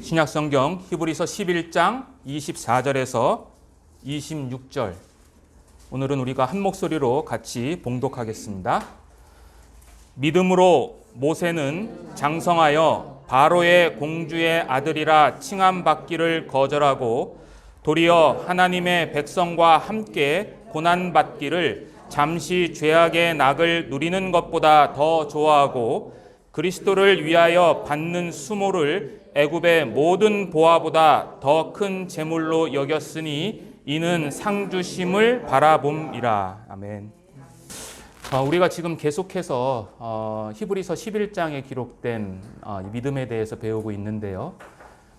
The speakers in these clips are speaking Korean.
신약성경 히브리서 11장 24절에서 26절, 오늘은 우리가 한 목소리로 같이 봉독하겠습니다. 믿음으로 모세는 장성하여 바로의 공주의 아들이라 칭함받기를 거절하고 도리어 하나님의 백성과 함께 고난받기를 잠시 죄악의 낙을 누리는 것보다 더 좋아하고 그리스도를 위하여 받는 수모를 애굽의 모든 보화보다 더 큰 재물로 여겼으니 이는 상주심을 바라봄이라. 아멘. 우리가 지금 계속해서 히브리서 11장에 기록된 믿음에 대해서 배우고 있는데요.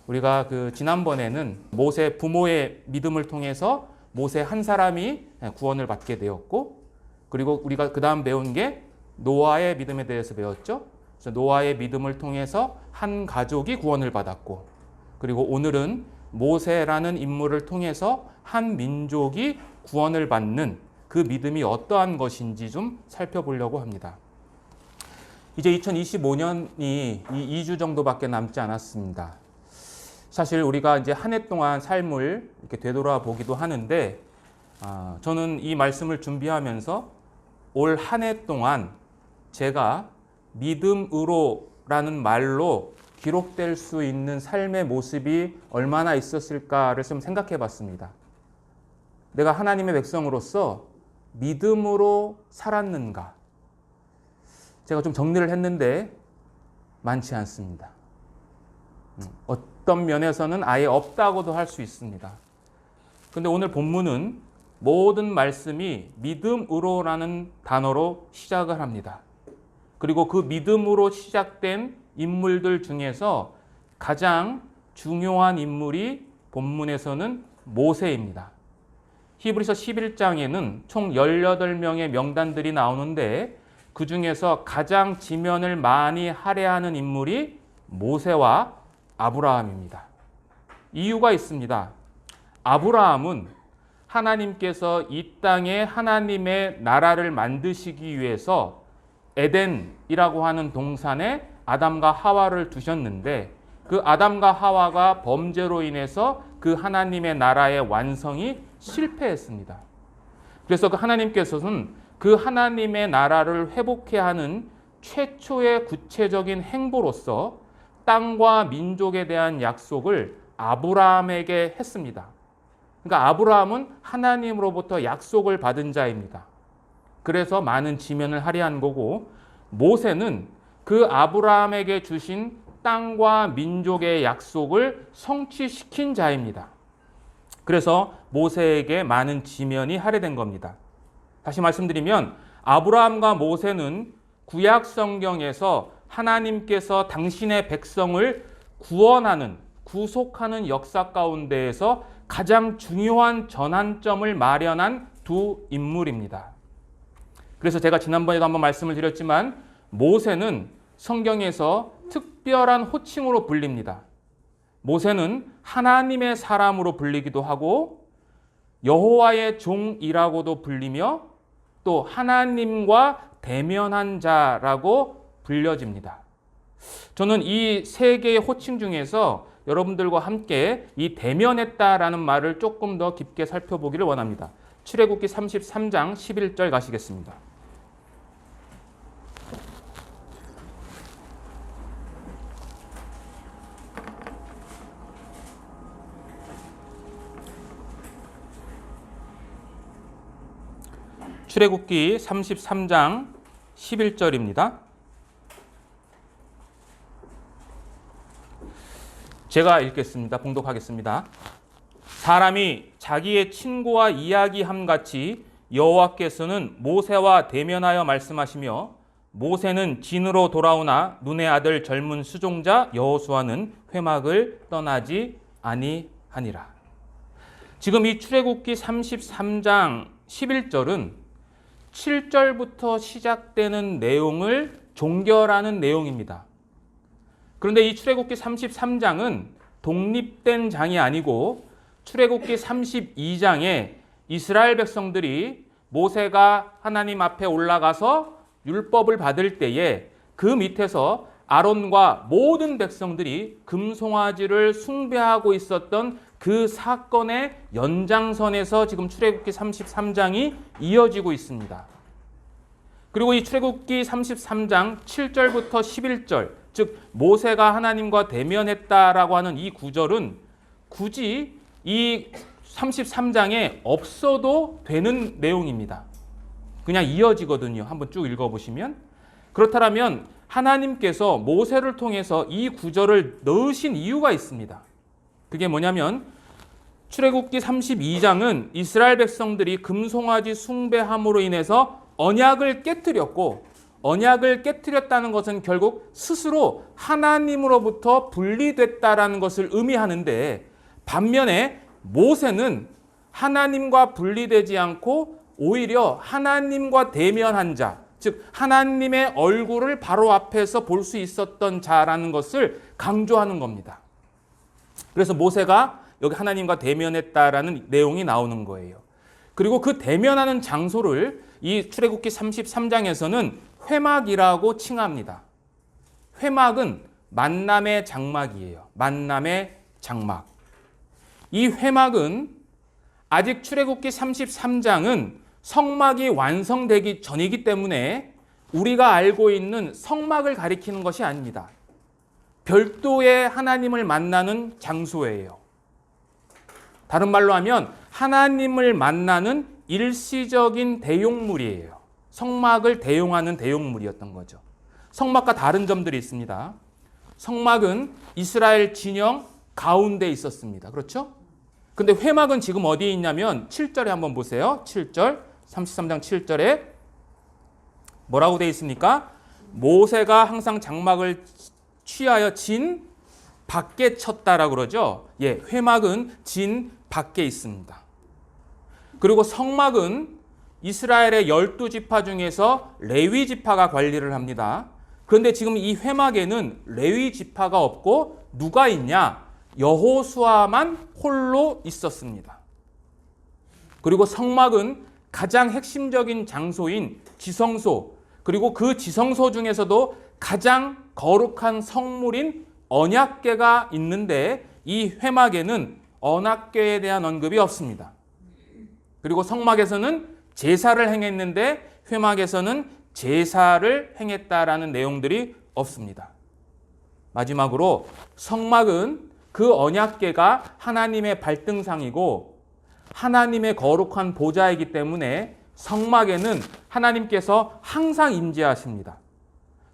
우리가 지난번에는 모세 부모의 믿음을 통해서 모세 한 사람이 구원을 받게 되었고, 그리고 우리가 그 다음 배운 게 노아의 믿음에 대해서 배웠죠. 그래서 노아의 믿음을 통해서 한 가족이 구원을 받았고, 그리고 오늘은 모세라는 인물을 통해서 한 민족이 구원을 받는 그 믿음이 어떠한 것인지 좀 살펴보려고 합니다. 이제 2025년이 2주 정도밖에 남지 않았습니다. 사실 우리가 이제 한 해 동안 삶을 이렇게 되돌아보기도 하는데, 저는 이 말씀을 준비하면서 올 한 해 동안 제가 믿음으로라는 말로 기록될 수 있는 삶의 모습이 얼마나 있었을까를 좀 생각해 봤습니다. 내가 하나님의 백성으로서 믿음으로 살았는가? 제가 좀 정리를 했는데 많지 않습니다. 어떤 면에서는 아예 없다고도 할 수 있습니다. 근데 오늘 본문은 모든 말씀이 믿음으로라는 단어로 시작을 합니다. 그리고 그 믿음으로 시작된 인물들 중에서 가장 중요한 인물이 본문에서는 모세입니다. 히브리서 11장에는 총 18명의 명단들이 나오는데 그 중에서 가장 지면을 많이 할애하는 인물이 모세와 아브라함입니다. 이유가 있습니다. 아브라함은 하나님께서 이 땅에 하나님의 나라를 만드시기 위해서 에덴이라고 하는 동산에 아담과 하와를 두셨는데, 그 아담과 하와가 범죄로 인해서 그 하나님의 나라의 완성이 실패했습니다. 그래서 그 하나님께서는 그 하나님의 나라를 회복해야 하는 최초의 구체적인 행보로서 땅과 민족에 대한 약속을 아브라함에게 했습니다. 그러니까 아브라함은 하나님으로부터 약속을 받은 자입니다. 그래서 많은 지면을 할애한 거고, 모세는 그 아브라함에게 주신 땅과 민족의 약속을 성취시킨 자입니다. 그래서 모세에게 많은 지면이 할애된 겁니다. 다시 말씀드리면 아브라함과 모세는 구약 성경에서 하나님께서 당신의 백성을 구원하는, 구속하는 역사 가운데에서 가장 중요한 전환점을 마련한 두 인물입니다. 그래서 제가 지난번에도 한번 말씀을 드렸지만 모세는 성경에서 특별한 호칭으로 불립니다. 모세는 하나님의 사람으로 불리기도 하고 여호와의 종이라고도 불리며 또 하나님과 대면한 자라고 불려집니다. 저는 이 세 개의 호칭 중에서 여러분들과 함께 이 대면했다라는 말을 조금 더 깊게 살펴보기를 원합니다. 출애굽기 33장 11절 가시겠습니다. 출애굽기 33장 11절입니다. 제가 읽겠습니다. 봉독하겠습니다. 사람이 자기의 친구와 이야기함 같이 여호와께서는 모세와 대면하여 말씀하시며 모세는 진으로 돌아오나 눈의 아들 젊은 수종자 여호수아는 회막을 떠나지 아니하니라. 지금 이 출애굽기 33장 11절은 7절부터 시작되는 내용을 종결하는 내용입니다. 그런데 이 출애굽기 33장은 독립된 장이 아니고 출애굽기 32장에 이스라엘 백성들이 모세가 하나님 앞에 올라가서 율법을 받을 때에 그 밑에서 아론과 모든 백성들이 금송아지를 숭배하고 있었던 그 사건의 연장선에서 지금 출애굽기 33장이 이어지고 있습니다. 그리고 이 출애굽기 33장 7절부터 11절, 즉 모세가 하나님과 대면했다라고 하는 이 구절은 굳이 이 33장에 없어도 되는 내용입니다. 그냥 이어지거든요. 한번 쭉 읽어보시면. 그렇다면 하나님께서 모세를 통해서 이 구절을 넣으신 이유가 있습니다. 그게 뭐냐면 출애굽기 32장은 이스라엘 백성들이 금송아지 숭배함으로 인해서 언약을 깨뜨렸고, 언약을 깨뜨렸다는 것은 결국 스스로 하나님으로부터 분리됐다라는 것을 의미하는데, 반면에 모세는 하나님과 분리되지 않고 오히려 하나님과 대면한 자, 즉 하나님의 얼굴을 바로 앞에서 볼 수 있었던 자라는 것을 강조하는 겁니다. 그래서 모세가 여기 하나님과 대면했다라는 내용이 나오는 거예요. 그리고 그 대면하는 장소를 이 출애굽기 33장에서는 회막이라고 칭합니다. 회막은 만남의 장막이에요. 만남의 장막. 이 회막은 아직 출애굽기 33장은 성막이 완성되기 전이기 때문에 우리가 알고 있는 성막을 가리키는 것이 아닙니다. 별도의 하나님을 만나는 장소예요. 다른 말로 하면 하나님을 만나는 일시적인 대용물이에요. 성막을 대용하는 대용물이었던 거죠. 성막과 다른 점들이 있습니다. 성막은 이스라엘 진영 가운데 있었습니다. 그렇죠? 근데 회막은 지금 어디에 있냐면 7절에 한번 보세요. 7절, 33장 7절에 뭐라고 되어 있습니까? 모세가 항상 장막을 취하여 진 밖에 쳤다라고 그러죠. 예, 회막은 진 밖에 있습니다. 그리고 성막은 이스라엘의 12지파 중에서 레위 지파가 관리를 합니다. 그런데 지금 이 회막에는 레위 지파가 없고 누가 있냐? 여호수아만 홀로 있었습니다. 그리고 성막은 가장 핵심적인 장소인 지성소, 그리고 그 지성소 중에서도 가장 거룩한 성물인 언약궤가 있는데 이 회막에는 언약궤에 대한 언급이 없습니다. 그리고 성막에서는 제사를 행했는데 회막에서는 제사를 행했다라는 내용들이 없습니다. 마지막으로 성막은 그 언약궤가 하나님의 발등상이고 하나님의 거룩한 보좌이기 때문에 성막에는 하나님께서 항상 임재하십니다.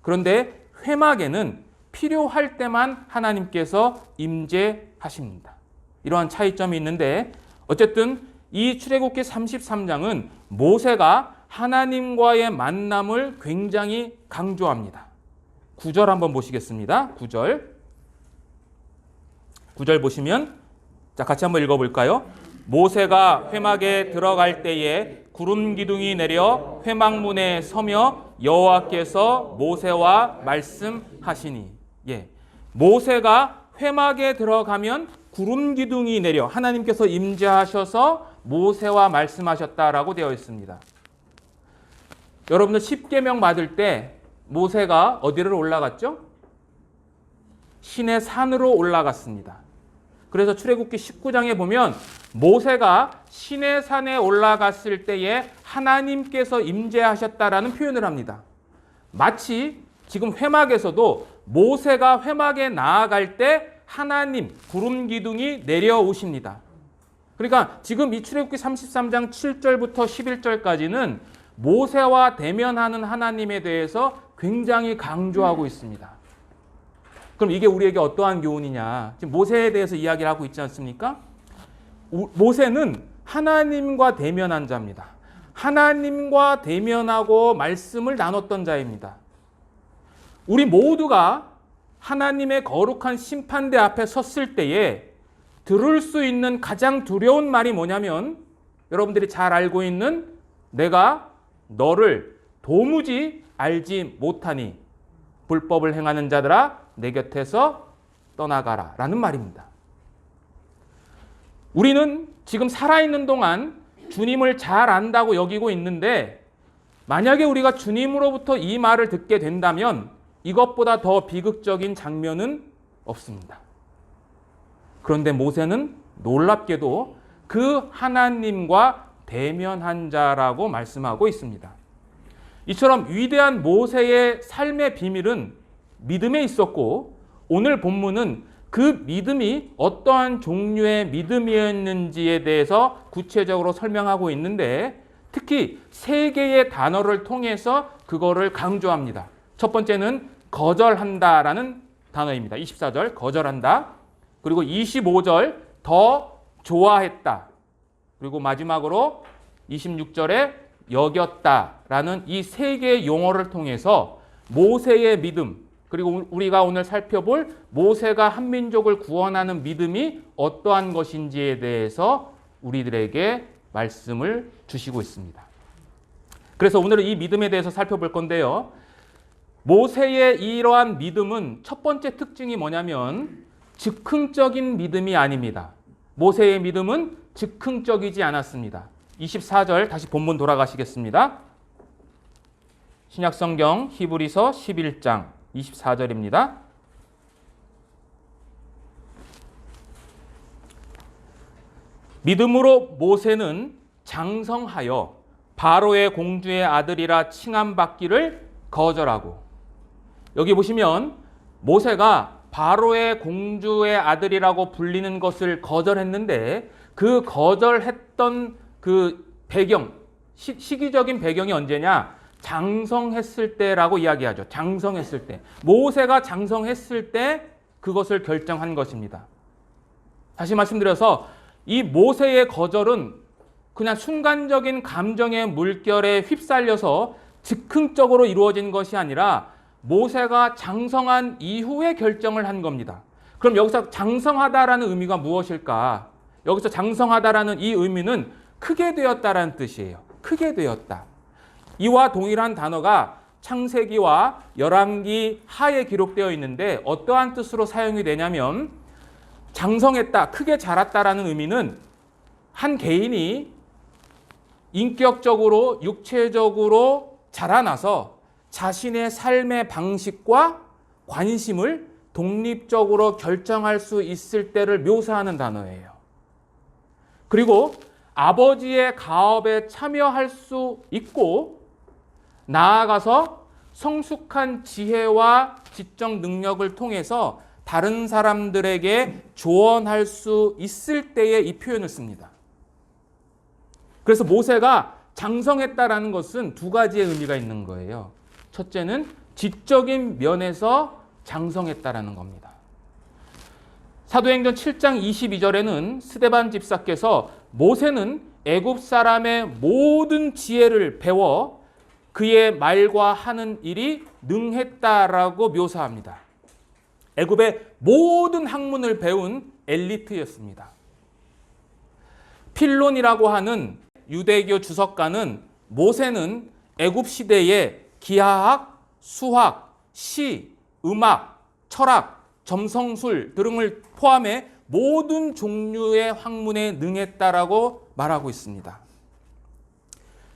그런데 회막에는 필요할 때만 하나님께서 임재하십니다. 이러한 차이점이 있는데 어쨌든 이 출애굽기 33장은 모세가 하나님과의 만남을 굉장히 강조합니다. 9절 한번 보시겠습니다. 9절 보시면 자 같이 한번 읽어볼까요? 모세가 회막에 들어갈 때에 구름 기둥이 내려 회막문에 서며 여호와께서 모세와 말씀하시니. 예, 모세가 회막에 들어가면 구름 기둥이 내려 하나님께서 임재하셔서 모세와 말씀하셨다라고 되어 있습니다. 여러분들 십계명 받을 때 모세가 어디를 올라갔죠? 신의 산으로 올라갔습니다. 그래서 출애굽기 19장에 보면 모세가 신의 산에 올라갔을 때에 하나님께서 임재하셨다라는 표현을 합니다. 마치 지금 회막에서도 모세가 회막에 나아갈 때 하나님 구름 기둥이 내려오십니다. 그러니까 지금 이 출애굽기 33장 7절부터 11절까지는 모세와 대면하는 하나님에 대해서 굉장히 강조하고 있습니다. 그럼 이게 우리에게 어떠한 교훈이냐? 지금 모세에 대해서 이야기를 하고 있지 않습니까? 모세는 하나님과 대면한 자입니다. 하나님과 대면하고 말씀을 나눴던 자입니다. 우리 모두가 하나님의 거룩한 심판대 앞에 섰을 때에 들을 수 있는 가장 두려운 말이 뭐냐면 여러분들이 잘 알고 있는 내가 너를 도무지 알지 못하니 불법을 행하는 자들아 내 곁에서 떠나가라 라는 말입니다. 우리는 지금 살아있는 동안 주님을 잘 안다고 여기고 있는데 만약에 우리가 주님으로부터 이 말을 듣게 된다면 이것보다 더 비극적인 장면은 없습니다. 그런데 모세는 놀랍게도 그 하나님과 대면한 자라고 말씀하고 있습니다. 이처럼 위대한 모세의 삶의 비밀은 믿음에 있었고, 오늘 본문은 그 믿음이 어떠한 종류의 믿음이었는지에 대해서 구체적으로 설명하고 있는데, 특히 세 개의 단어를 통해서 그거를 강조합니다. 첫 번째는 거절한다라는 단어입니다. 24절 거절한다. 그리고 25절 더 좋아했다. 그리고 마지막으로 26절에 여겼다라는 이 세 개의 용어를 통해서 모세의 믿음, 그리고 우리가 오늘 살펴볼 모세가 한민족을 구원하는 믿음이 어떠한 것인지에 대해서 우리들에게 말씀을 주시고 있습니다. 그래서 오늘은 이 믿음에 대해서 살펴볼 건데요. 모세의 이러한 믿음은 첫 번째 특징이 뭐냐면 즉흥적인 믿음이 아닙니다. 모세의 믿음은 즉흥적이지 않았습니다. 24절 다시 본문 돌아가시겠습니다. 신약성경 히브리서 11장 24절입니다. 믿음으로 모세는 장성하여 바로의 공주의 아들이라 칭함받기를 거절하고, 여기 보시면 모세가 바로의 공주의 아들이라고 불리는 것을 거절했는데, 그 거절했던 그 배경, 시기적인 배경이 언제냐? 장성했을 때라고 이야기하죠. 장성했을 때. 모세가 장성했을 때 그것을 결정한 것입니다. 다시 말씀드려서 이 모세의 거절은 그냥 순간적인 감정의 물결에 휩쓸려서 즉흥적으로 이루어진 것이 아니라 모세가 장성한 이후에 결정을 한 겁니다. 그럼 여기서 장성하다라는 의미가 무엇일까? 여기서 장성하다라는 이 의미는 크게 되었다라는 뜻이에요. 크게 되었다. 이와 동일한 단어가 창세기와 열왕기 하에 기록되어 있는데 어떠한 뜻으로 사용이 되냐면, 장성했다, 크게 자랐다라는 의미는 한 개인이 인격적으로, 육체적으로 자라나서 자신의 삶의 방식과 관심을 독립적으로 결정할 수 있을 때를 묘사하는 단어예요. 그리고 아버지의 가업에 참여할 수 있고, 나아가서 성숙한 지혜와 지적 능력을 통해서 다른 사람들에게 조언할 수 있을 때에 이 표현을 씁니다. 그래서 모세가 장성했다라는 것은 두 가지의 의미가 있는 거예요. 첫째는 지적인 면에서 장성했다라는 겁니다. 사도행전 7장 22절에는 스데반 집사께서 모세는 애굽 사람의 모든 지혜를 배워 그의 말과 하는 일이 능했다라고 묘사합니다. 애굽의 모든 학문을 배운 엘리트였습니다. 필론이라고 하는 유대교 주석가는 모세는 애굽 시대에 기하학, 수학, 시, 음악, 철학, 점성술 등을 포함해 모든 종류의 학문에 능했다라고 말하고 있습니다.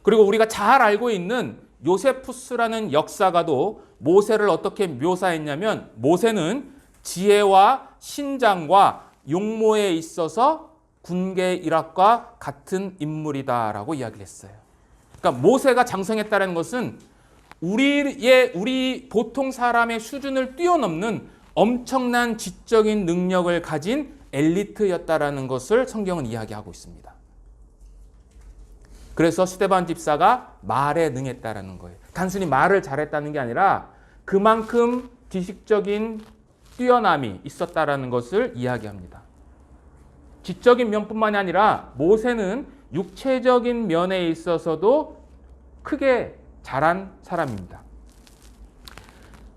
그리고 우리가 잘 알고 있는 요세푸스라는 역사가도 모세를 어떻게 묘사했냐면, 모세는 지혜와 신장과 용모에 있어서 군계 일학과 같은 인물이다라고 이야기를 했어요. 그러니까 모세가 장성했다는 것은 우리 보통 사람의 수준을 뛰어넘는 엄청난 지적인 능력을 가진 엘리트였다라는 것을 성경은 이야기하고 있습니다. 그래서 스데반 집사가 말에 능했다라는 거예요. 단순히 말을 잘했다는 게 아니라 그만큼 지식적인 뛰어남이 있었다라는 것을 이야기합니다. 지적인 면뿐만이 아니라 모세는 육체적인 면에 있어서도 크게 자란 사람입니다.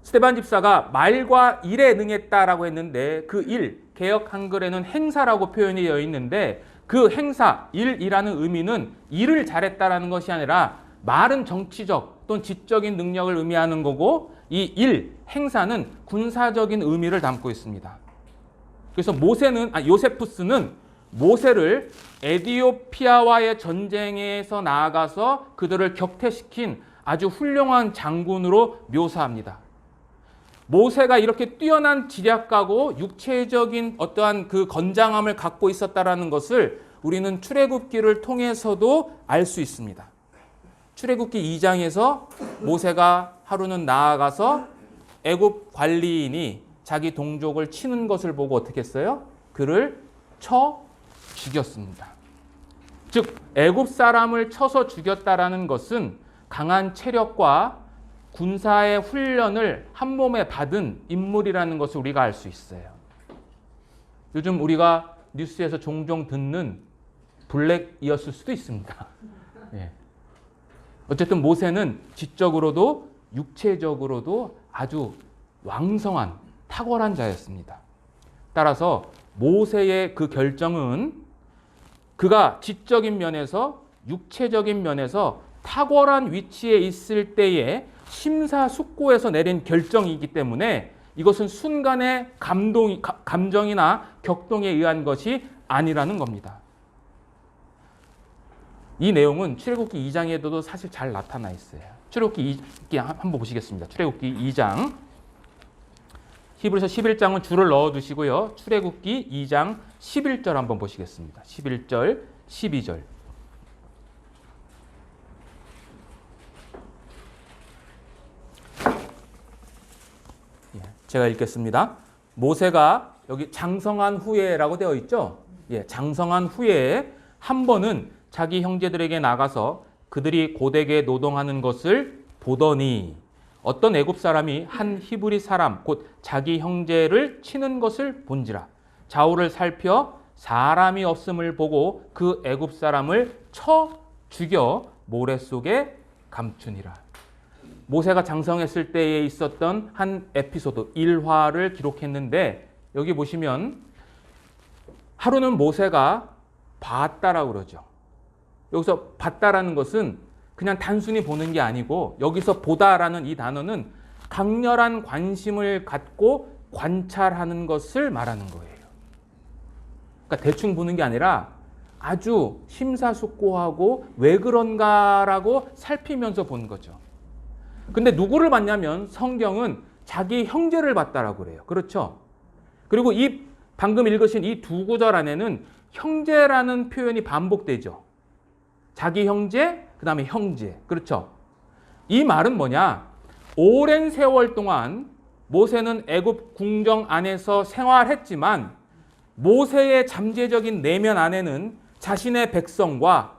스데반 집사가 말과 일에 능했다라고 했는데, 그 일, 개역 한글에는 행사라고 표현이 되어 있는데, 그 행사, 일이라는 의미는 일을 잘했다라는 것이 아니라 말은 정치적 또는 지적인 능력을 의미하는 거고, 이 일, 행사는 군사적인 의미를 담고 있습니다. 그래서 요세푸스는 모세를 에디오피아와의 전쟁에서 나아가서 그들을 격퇴시킨 아주 훌륭한 장군으로 묘사합니다. 모세가 이렇게 뛰어난 지략가고 육체적인 어떠한 그 건장함을 갖고 있었다라는 것을 우리는 출애굽기를 통해서도 알 수 있습니다. 출애굽기 2장에서 모세가 하루는 나아가서 애굽 관리인이 자기 동족을 치는 것을 보고 어떻게 했어요? 그를 쳐 죽였습니다. 즉 애굽 사람을 쳐서 죽였다라는 것은 강한 체력과 군사의 훈련을 한 몸에 받은 인물이라는 것을 우리가 알 수 있어요. 요즘 우리가 뉴스에서 종종 듣는 블랙이었을 수도 있습니다. 예. 어쨌든 모세는 지적으로도 육체적으로도 아주 왕성한 탁월한 자였습니다. 따라서 모세의 그 결정은 그가 지적인 면에서 육체적인 면에서 탁월한 위치에 있을 때에 심사숙고해서 내린 결정이기 때문에 이것은 순간의 감정이나 격동에 의한 것이 아니라는 겁니다. 이 내용은 출애굽기 2장에도 사실 잘 나타나 있어요. 출애굽기 2장 한번 보시겠습니다. 출애굽기 2장. 히브리서 11장은 줄을 넣어 두시고요. 출애굽기 2장 11절 한번 보시겠습니다. 11절, 12절. 제가 읽겠습니다. 모세가 여기 장성한 후에라고 되어 있죠. 장성한 후에 한 번은 자기 형제들에게 나가서 그들이 고되게 노동하는 것을 보더니 어떤 애굽 사람이 한 히브리 사람 곧 자기 형제를 치는 것을 본지라. 좌우를 살펴 사람이 없음을 보고 그 애굽 사람을 쳐 죽여 모래 속에 감추니라. 모세가 장성했을 때에 있었던 한 에피소드, 일화를 기록했는데 여기 보시면 하루는 모세가 봤다라고 그러죠. 여기서 봤다라는 것은 그냥 단순히 보는 게 아니고 여기서 보다라는 이 단어는 강렬한 관심을 갖고 관찰하는 것을 말하는 거예요. 그러니까 대충 보는 게 아니라 아주 심사숙고하고 왜 그런가라고 살피면서 본 거죠. 근데 누구를 봤냐면 성경은 자기 형제를 봤다라고 그래요. 그렇죠? 그리고 이 방금 읽으신 이 두 구절 안에는 형제라는 표현이 반복되죠. 자기 형제, 그 다음에 형제. 그렇죠? 이 말은 뭐냐? 오랜 세월 동안 모세는 애굽 궁정 안에서 생활했지만 모세의 잠재적인 내면 안에는 자신의 백성과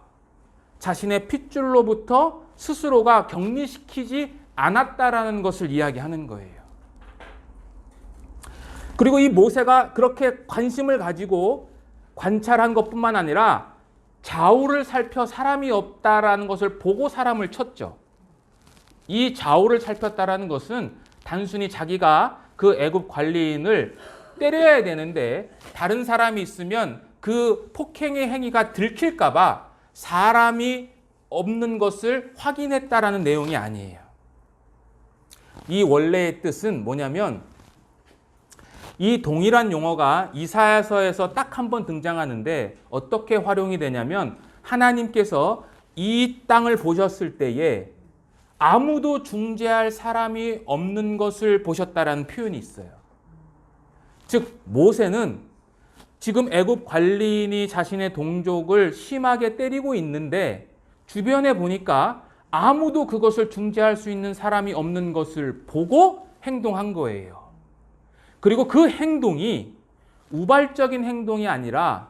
자신의 핏줄로부터 스스로가 격리시키지 않았다라는 것을 이야기하는 거예요. 그리고 이 모세가 그렇게 관심을 가지고 관찰한 것뿐만 아니라 좌우를 살펴 사람이 없다라는 것을 보고 사람을 쳤죠. 이 좌우를 살폈다라는 것은 단순히 자기가 그 애굽 관리인을 때려야 되는데 다른 사람이 있으면 그 폭행의 행위가 들킬까 봐 사람이 없는 것을 확인했다라는 내용이 아니에요. 이 원래의 뜻은 뭐냐면 이 동일한 용어가 이사야서에서 딱 한 번 등장하는데 어떻게 활용이 되냐면 하나님께서 이 땅을 보셨을 때에 아무도 중재할 사람이 없는 것을 보셨다라는 표현이 있어요. 즉 모세는 지금 애굽 관리인이 자신의 동족을 심하게 때리고 있는데 주변에 보니까 아무도 그것을 중재할 수 있는 사람이 없는 것을 보고 행동한 거예요. 그리고 그 행동이 우발적인 행동이 아니라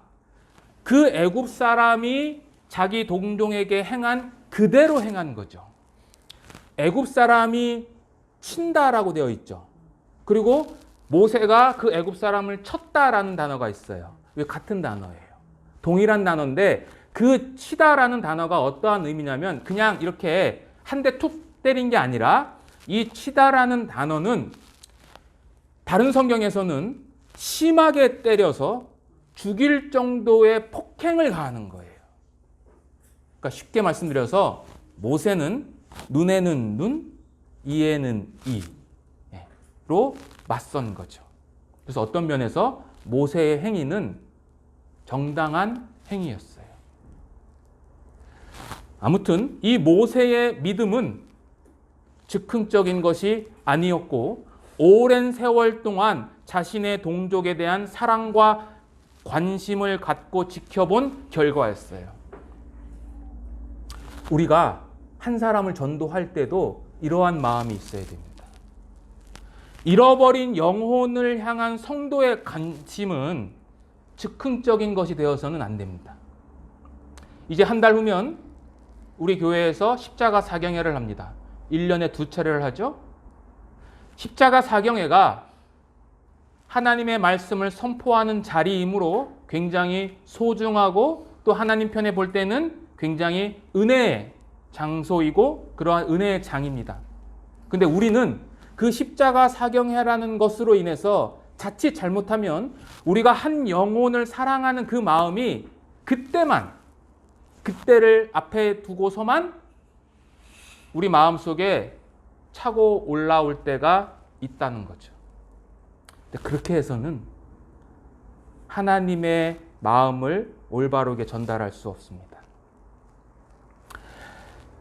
그 애굽 사람이 자기 동족에게 행한 그대로 행한 거죠. 애굽 사람이 친다라고 되어 있죠. 그리고 모세가 그 애굽 사람을 쳤다라는 단어가 있어요. 왜 같은 단어예요. 동일한 단어인데 그 치다라는 단어가 어떠한 의미냐면 그냥 이렇게 한 대 툭 때린 게 아니라 이 치다라는 단어는 다른 성경에서는 심하게 때려서 죽일 정도의 폭행을 가하는 거예요. 그러니까 쉽게 말씀드려서 모세는 눈에는 눈, 이에는 이로 맞선 거죠. 그래서 어떤 면에서 모세의 행위는 정당한 행위였어요. 아무튼 이 모세의 믿음은 즉흥적인 것이 아니었고 오랜 세월 동안 자신의 동족에 대한 사랑과 관심을 갖고 지켜본 결과였어요. 우리가 한 사람을 전도할 때도 이러한 마음이 있어야 됩니다. 잃어버린 영혼을 향한 성도의 관심은 즉흥적인 것이 되어서는 안 됩니다. 이제 한 달 후면 우리 교회에서 십자가 사경회를 합니다. 1년에 2차례를 하죠. 십자가 사경회가 하나님의 말씀을 선포하는 자리이므로 굉장히 소중하고 또 하나님 편에 볼 때는 굉장히 은혜의 장소이고 그러한 은혜의 장입니다. 근데 우리는 그 십자가 사경회라는 것으로 인해서 자칫 잘못하면 우리가 한 영혼을 사랑하는 그 마음이 그때를 앞에 두고서만 우리 마음속에 차고 올라올 때가 있다는 거죠. 근데 그렇게 해서는 하나님의 마음을 올바르게 전달할 수 없습니다.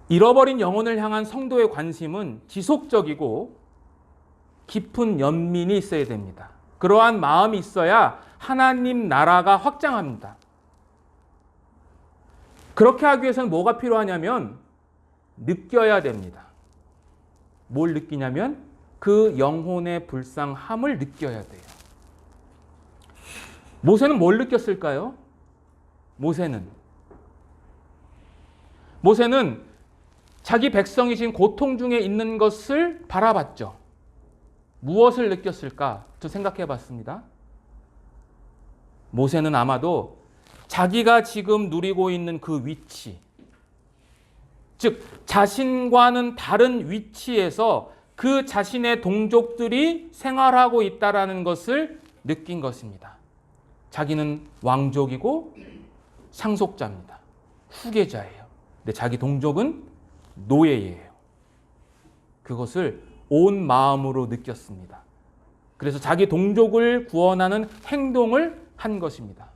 잃어버린 영혼을 향한 성도의 관심은 지속적이고 깊은 연민이 있어야 됩니다. 그러한 마음이 있어야 하나님 나라가 확장합니다. 그렇게 하기 위해서는 뭐가 필요하냐면 느껴야 됩니다. 뭘 느끼냐면 그 영혼의 불쌍함을 느껴야 돼요. 모세는 뭘 느꼈을까요? 모세는 자기 백성이 지금 고통 중에 있는 것을 바라봤죠. 무엇을 느꼈을까? 저 생각해 봤습니다. 모세는 아마도 자기가 지금 누리고 있는 그 위치, 즉 자신과는 다른 위치에서 그 자신의 동족들이 생활하고 있다는 것을 느낀 것입니다. 자기는 왕족이고 상속자입니다. 후계자예요. 근데 자기 동족은 노예예요. 그것을 온 마음으로 느꼈습니다. 그래서 자기 동족을 구원하는 행동을 한 것입니다.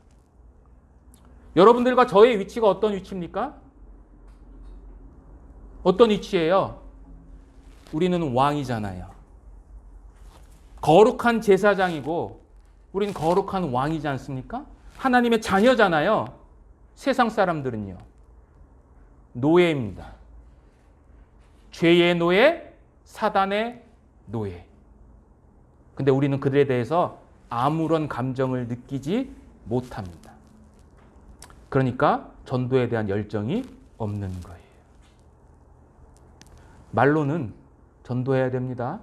여러분들과 저의 위치가 어떤 위치입니까? 어떤 위치예요? 우리는 왕이잖아요. 거룩한 제사장이고 우리는 거룩한 왕이지 않습니까? 하나님의 자녀잖아요. 세상 사람들은요. 노예입니다. 죄의 노예, 사단의 노예. 근데 우리는 그들에 대해서 아무런 감정을 느끼지 못합니다. 그러니까 전도에 대한 열정이 없는 거예요. 말로는 전도해야 됩니다.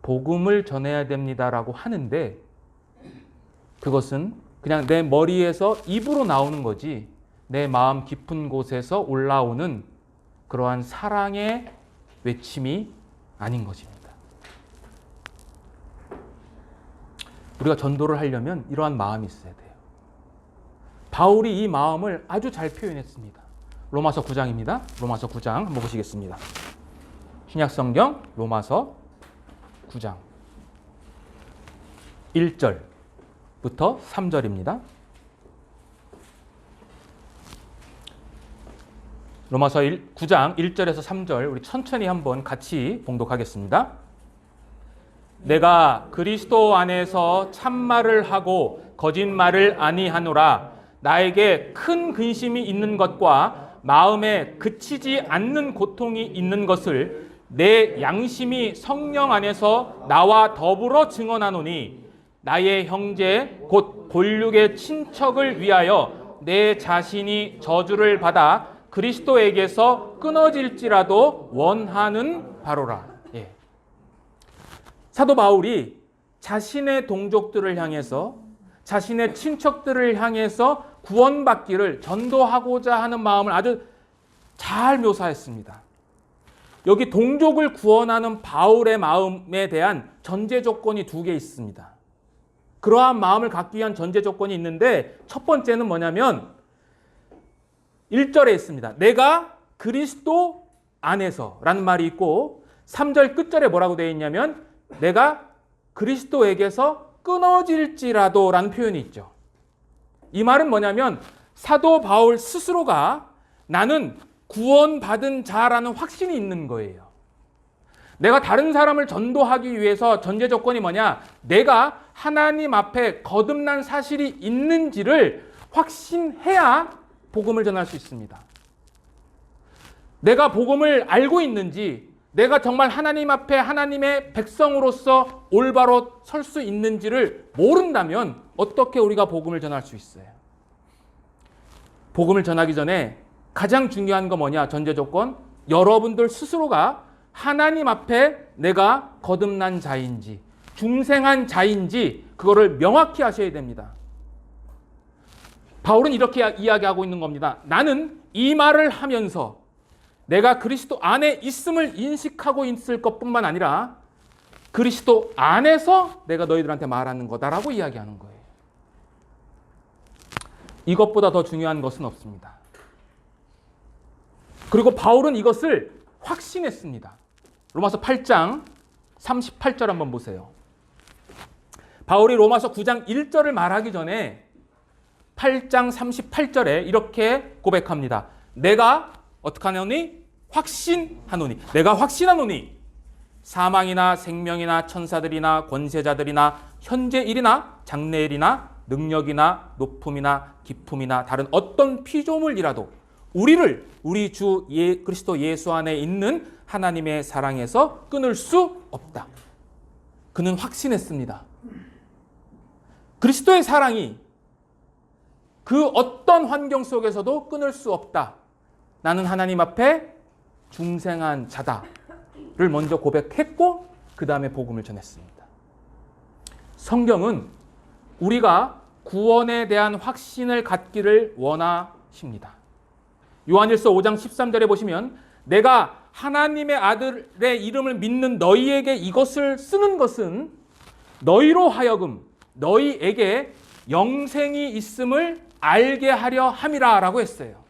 복음을 전해야 됩니다라고 하는데 그것은 그냥 내 머리에서 입으로 나오는 거지 내 마음 깊은 곳에서 올라오는 그러한 사랑의 외침이 아닌 것입니다. 우리가 전도를 하려면 이러한 마음이 있어야 돼요. 바울이 이 마음을 아주 잘 표현했습니다. 로마서 9장입니다. 로마서 9장 한번 보시겠습니다. 신약성경 로마서 9장 1절부터 3절입니다. 로마서 9장 1절에서 3절 우리 천천히 한번 같이 봉독하겠습니다. 내가 그리스도 안에서 참말을 하고 거짓말을 아니하노라. 나에게 큰 근심이 있는 것과 마음에 그치지 않는 고통이 있는 것을 내 양심이 성령 안에서 나와 더불어 증언하노니 나의 형제 곧 본육의 친척을 위하여 내 자신이 저주를 받아 그리스도에게서 끊어질지라도 원하는 바로라. 예. 사도 바울이 자신의 동족들을 향해서 자신의 친척들을 향해서 구원받기를 전도하고자 하는 마음을 아주 잘 묘사했습니다. 여기 동족을 구원하는 바울의 마음에 대한 전제 조건이 2개 있습니다. 그러한 마음을 갖기 위한 전제 조건이 있는데 첫 번째는 뭐냐면 1절에 있습니다. 내가 그리스도 안에서 라는 말이 있고 3절 끝절에 뭐라고 되어 있냐면 내가 그리스도에게서 끊어질지라도 라는 표현이 있죠. 이 말은 뭐냐면 사도 바울 스스로가 나는 구원받은 자라는 확신이 있는 거예요. 내가 다른 사람을 전도하기 위해서 전제 조건이 뭐냐? 내가 하나님 앞에 거듭난 사실이 있는지를 확신해야 복음을 전할 수 있습니다. 내가 복음을 알고 있는지, 내가 정말 하나님 앞에 하나님의 백성으로서 올바로 설 수 있는지를 모른다면 어떻게 우리가 복음을 전할 수 있어요? 복음을 전하기 전에 가장 중요한 거 뭐냐? 전제 조건. 여러분들 스스로가 하나님 앞에 내가 거듭난 자인지, 중생한 자인지 그거를 명확히 하셔야 됩니다. 바울은 이렇게 이야기하고 있는 겁니다. 나는 이 말을 하면서 내가 그리스도 안에 있음을 인식하고 있을 것뿐만 아니라 그리스도 안에서 내가 너희들한테 말하는 거다라고 이야기하는 거예요. 이것보다 더 중요한 것은 없습니다. 그리고 바울은 이것을 확신했습니다. 로마서 8장 38절 한번 보세요. 바울이 로마서 9장 1절을 말하기 전에 8장 38절에 이렇게 고백합니다. 내가 어떻게 하노니? 확신하노니. 내가 확신하노니 사망이나 생명이나 천사들이나 권세자들이나 현재일이나 장래일이나 능력이나 높음이나 깊음이나 다른 어떤 피조물이라도 우리를 우리 주 그리스도 예수 안에 있는 하나님의 사랑에서 끊을 수 없다. 그는 확신했습니다. 그리스도의 사랑이 그 어떤 환경 속에서도 끊을 수 없다. 나는 하나님 앞에 중생한 자다를 먼저 고백했고 그 다음에 복음을 전했습니다. 성경은 우리가 구원에 대한 확신을 갖기를 원하십니다. 요한일서 5장 13절에 보시면 내가 하나님의 아들의 이름을 믿는 너희에게 이것을 쓰는 것은 너희로 하여금 너희에게 영생이 있음을 알게 하려 함이라 라고 했어요.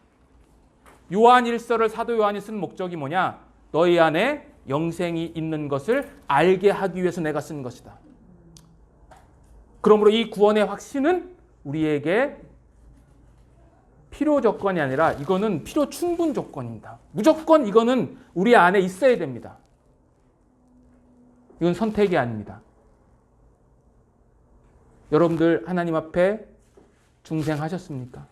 요한일서를 사도 요한이 쓴 목적이 뭐냐? 너희 안에 영생이 있는 것을 알게 하기 위해서 내가 쓴 것이다. 그러므로 이 구원의 확신은 우리에게 필요 조건이 아니라 이거는 필요 충분 조건입니다. 무조건 이거는 우리 안에 있어야 됩니다. 이건 선택이 아닙니다. 여러분들 하나님 앞에 중생하셨습니까?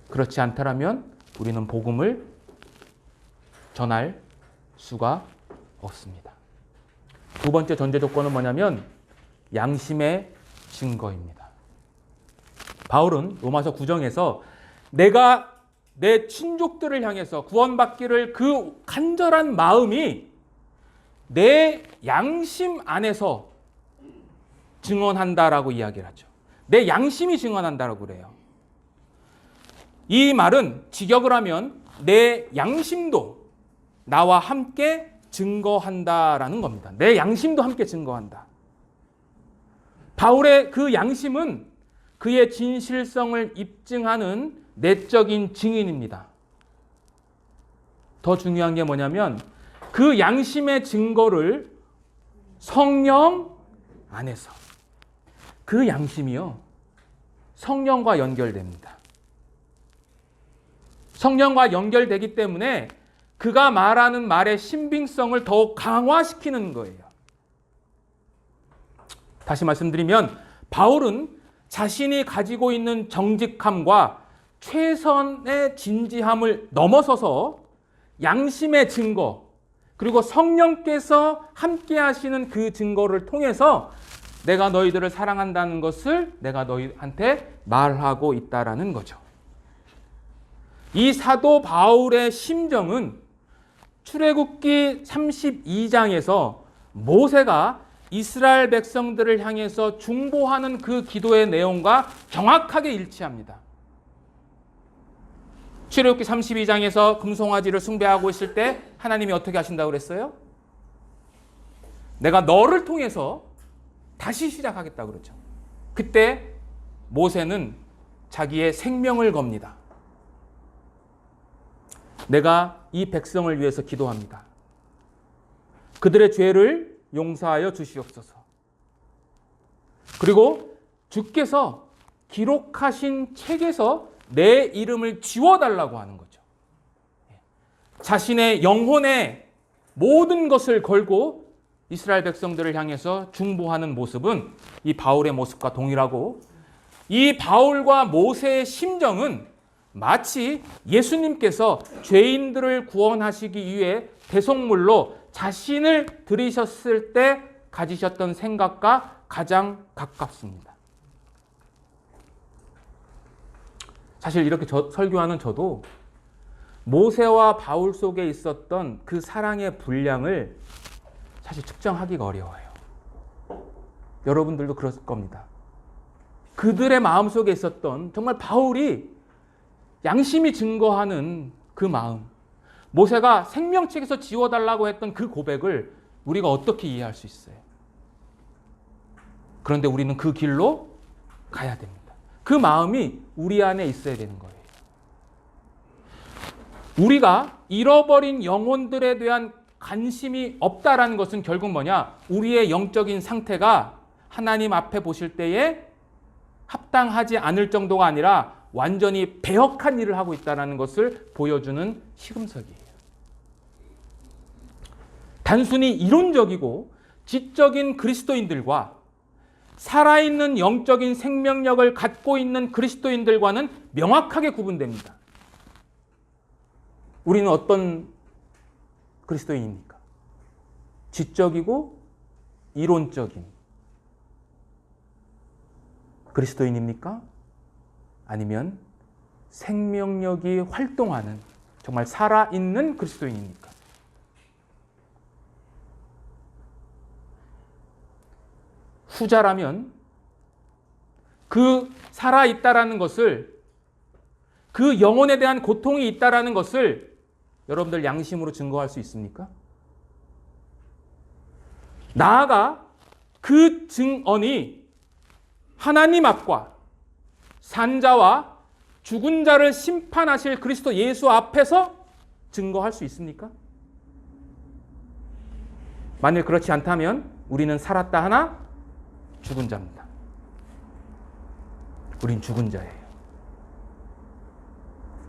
그렇지 않다면 우리는 복음을 전할 수가 없습니다. 두 번째 전제 조건은 뭐냐면 양심의 증거입니다. 바울은 로마서 9장에서 내가 내 친족들을 향해서 구원받기를 그 간절한 마음이 내 양심 안에서 증언한다라고 이야기를 하죠. 내 양심이 증언한다라고 그래요. 이 말은 직역을 하면 내 양심도 나와 함께 증거한다라는 겁니다. 내 양심도 함께 증거한다. 바울의 그 양심은 그의 진실성을 입증하는 내적인 증인입니다. 더 중요한 게 뭐냐면 그 양심의 증거를 성령 안에서 그 양심이요 성령과 연결됩니다. 성령과 연결되기 때문에 그가 말하는 말의 신빙성을 더욱 강화시키는 거예요. 다시 말씀드리면 바울은 자신이 가지고 있는 정직함과 최선의 진지함을 넘어서서 양심의 증거 그리고 성령께서 함께 하시는 그 증거를 통해서 내가 너희들을 사랑한다는 것을 내가 너희한테 말하고 있다라는 거죠. 이 사도 바울의 심정은 출애굽기 32장에서 모세가 이스라엘 백성들을 향해서 중보하는 그 기도의 내용과 정확하게 일치합니다. 출애굽기 32장에서 금송아지를 숭배하고 있을 때 하나님이 어떻게 하신다고 그랬어요? 내가 너를 통해서 다시 시작하겠다고 그러죠. 그때 모세는 자기의 생명을 겁니다. 내가 이 백성을 위해서 기도합니다. 그들의 죄를 용서하여 주시옵소서. 그리고 주께서 기록하신 책에서 내 이름을 지워달라고 하는 거죠. 자신의 영혼의 모든 것을 걸고 이스라엘 백성들을 향해서 중보하는 모습은 이 바울의 모습과 동일하고, 이 바울과 모세의 심정은 마치 예수님께서 죄인들을 구원하시기 위해 대속물로 자신을 들이셨을 때 가지셨던 생각과 가장 가깝습니다. 사실 이렇게 설교하는 저도 모세와 바울 속에 있었던 그 사랑의 분량을 사실 측정하기가 어려워요. 여러분들도 그럴 겁니다. 그들의 마음속에 있었던, 정말 바울이 양심이 증거하는 그 마음, 모세가 생명책에서 지워달라고 했던 그 고백을 우리가 어떻게 이해할 수 있어요? 그런데 우리는 그 길로 가야 됩니다. 그 마음이 우리 안에 있어야 되는 거예요. 우리가 잃어버린 영혼들에 대한 관심이 없다라는 것은 결국 뭐냐? 우리의 영적인 상태가 하나님 앞에 보실 때에 합당하지 않을 정도가 아니라 완전히 배역한 일을 하고 있다는 것을 보여주는 시금석이에요. 단순히 이론적이고 지적인 그리스도인들과 살아있는 영적인 생명력을 갖고 있는 그리스도인들과는 명확하게 구분됩니다. 우리는 어떤 그리스도인입니까? 지적이고 이론적인 그리스도인입니까? 아니면 생명력이 활동하는 정말 살아있는 그리스도인입니까? 후자라면 그 살아있다라는 것을, 그 영혼에 대한 고통이 있다라는 것을 여러분들 양심으로 증거할 수 있습니까? 나아가 그 증언이 하나님 앞과 산자와 죽은 자를 심판하실 그리스도 예수 앞에서 증거할 수 있습니까? 만일 그렇지 않다면 우리는 살았다 하나 죽은 자입니다. 우린 죽은 자예요.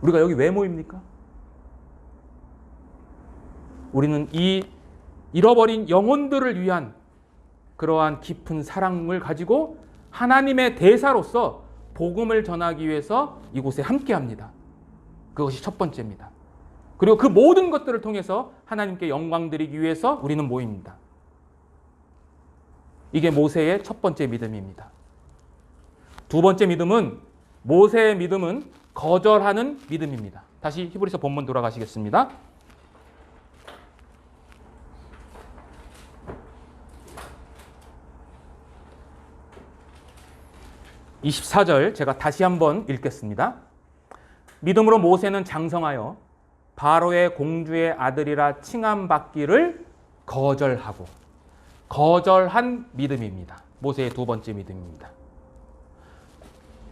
우리가 여기 왜 모입니까? 우리는 이 잃어버린 영혼들을 위한 그러한 깊은 사랑을 가지고 하나님의 대사로서 복음을 전하기 위해서 이곳에 함께합니다. 그것이 첫 번째입니다. 그리고 그 모든 것들을 통해서 하나님께 영광 드리기 위해서 우리는 모입니다. 이게 모세의 첫 번째 믿음입니다. 두 번째 믿음은, 모세의 믿음은 거절하는 믿음입니다. 다시 히브리서 본문 돌아가시겠습니다. 24절 제가 다시 한번 읽겠습니다. 믿음으로 모세는 장성하여 바로의 공주의 아들이라 칭함받기를 거절하고, 거절한 믿음입니다. 모세의 두 번째 믿음입니다.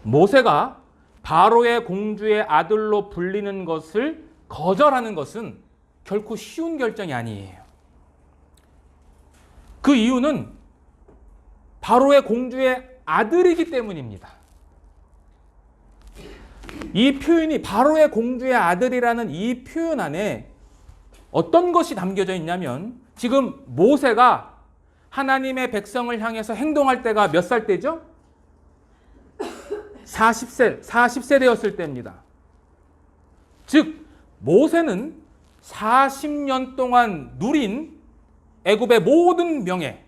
모세가 바로의 공주의 아들로 불리는 것을 거절하는 것은 결코 쉬운 결정이 아니에요. 그 이유는 바로의 공주의 아들이기 때문입니다. 이 표현이, 바로의 공주의 아들이라는 이 표현 안에 어떤 것이 담겨져 있냐면, 지금 모세가 하나님의 백성을 향해서 행동할 때가 몇 살 때죠? 40세 되었을 때입니다. 즉 모세는 40년 동안 누린 애굽의 모든 명예,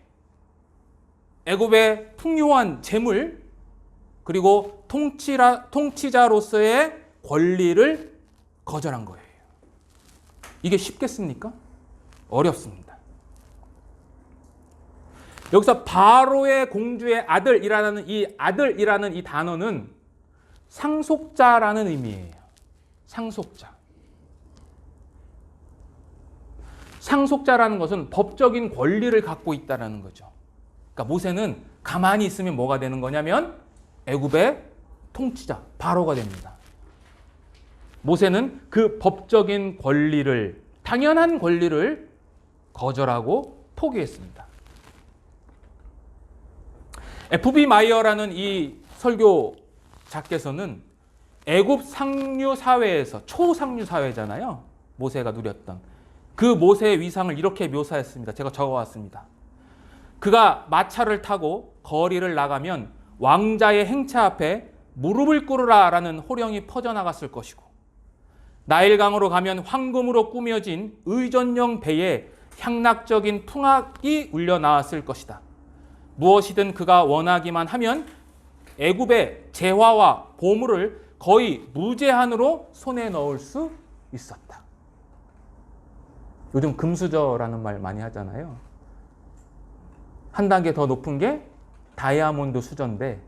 애굽의 풍요한 재물, 그리고 통치자로서의 권리를 거절한 거예요. 이게 쉽겠습니까? 어렵습니다. 여기서 바로의 공주의 아들이라는 이 단어는 상속자라는 의미예요. 상속자. 상속자라는 것은 법적인 권리를 갖고 있다는 거죠. 그러니까 모세는 가만히 있으면 뭐가 되는 거냐면 애굽의 통치자, 바로가 됩니다. 모세는 그 법적인 권리를, 당연한 권리를 거절하고 포기했습니다. F.B. 마이어라는 이 설교자께서는 애굽 상류 사회에서, 초상류 사회잖아요. 모세가 누렸던 그 모세의 위상을 이렇게 묘사했습니다. 제가 적어왔습니다. 그가 마차를 타고 거리를 나가면 왕자의 행차 앞에 무릎을 꿇으라 라는 호령이 퍼져나갔을 것이고, 나일강으로 가면 황금으로 꾸며진 의전용 배에 향락적인 풍악이 울려 나왔을 것이다. 무엇이든 그가 원하기만 하면 애굽의 재화와 보물을 거의 무제한으로 손에 넣을 수 있었다. 요즘 금수저라는 말 많이 하잖아요. 한 단계 더 높은 게 다이아몬드 수저인데,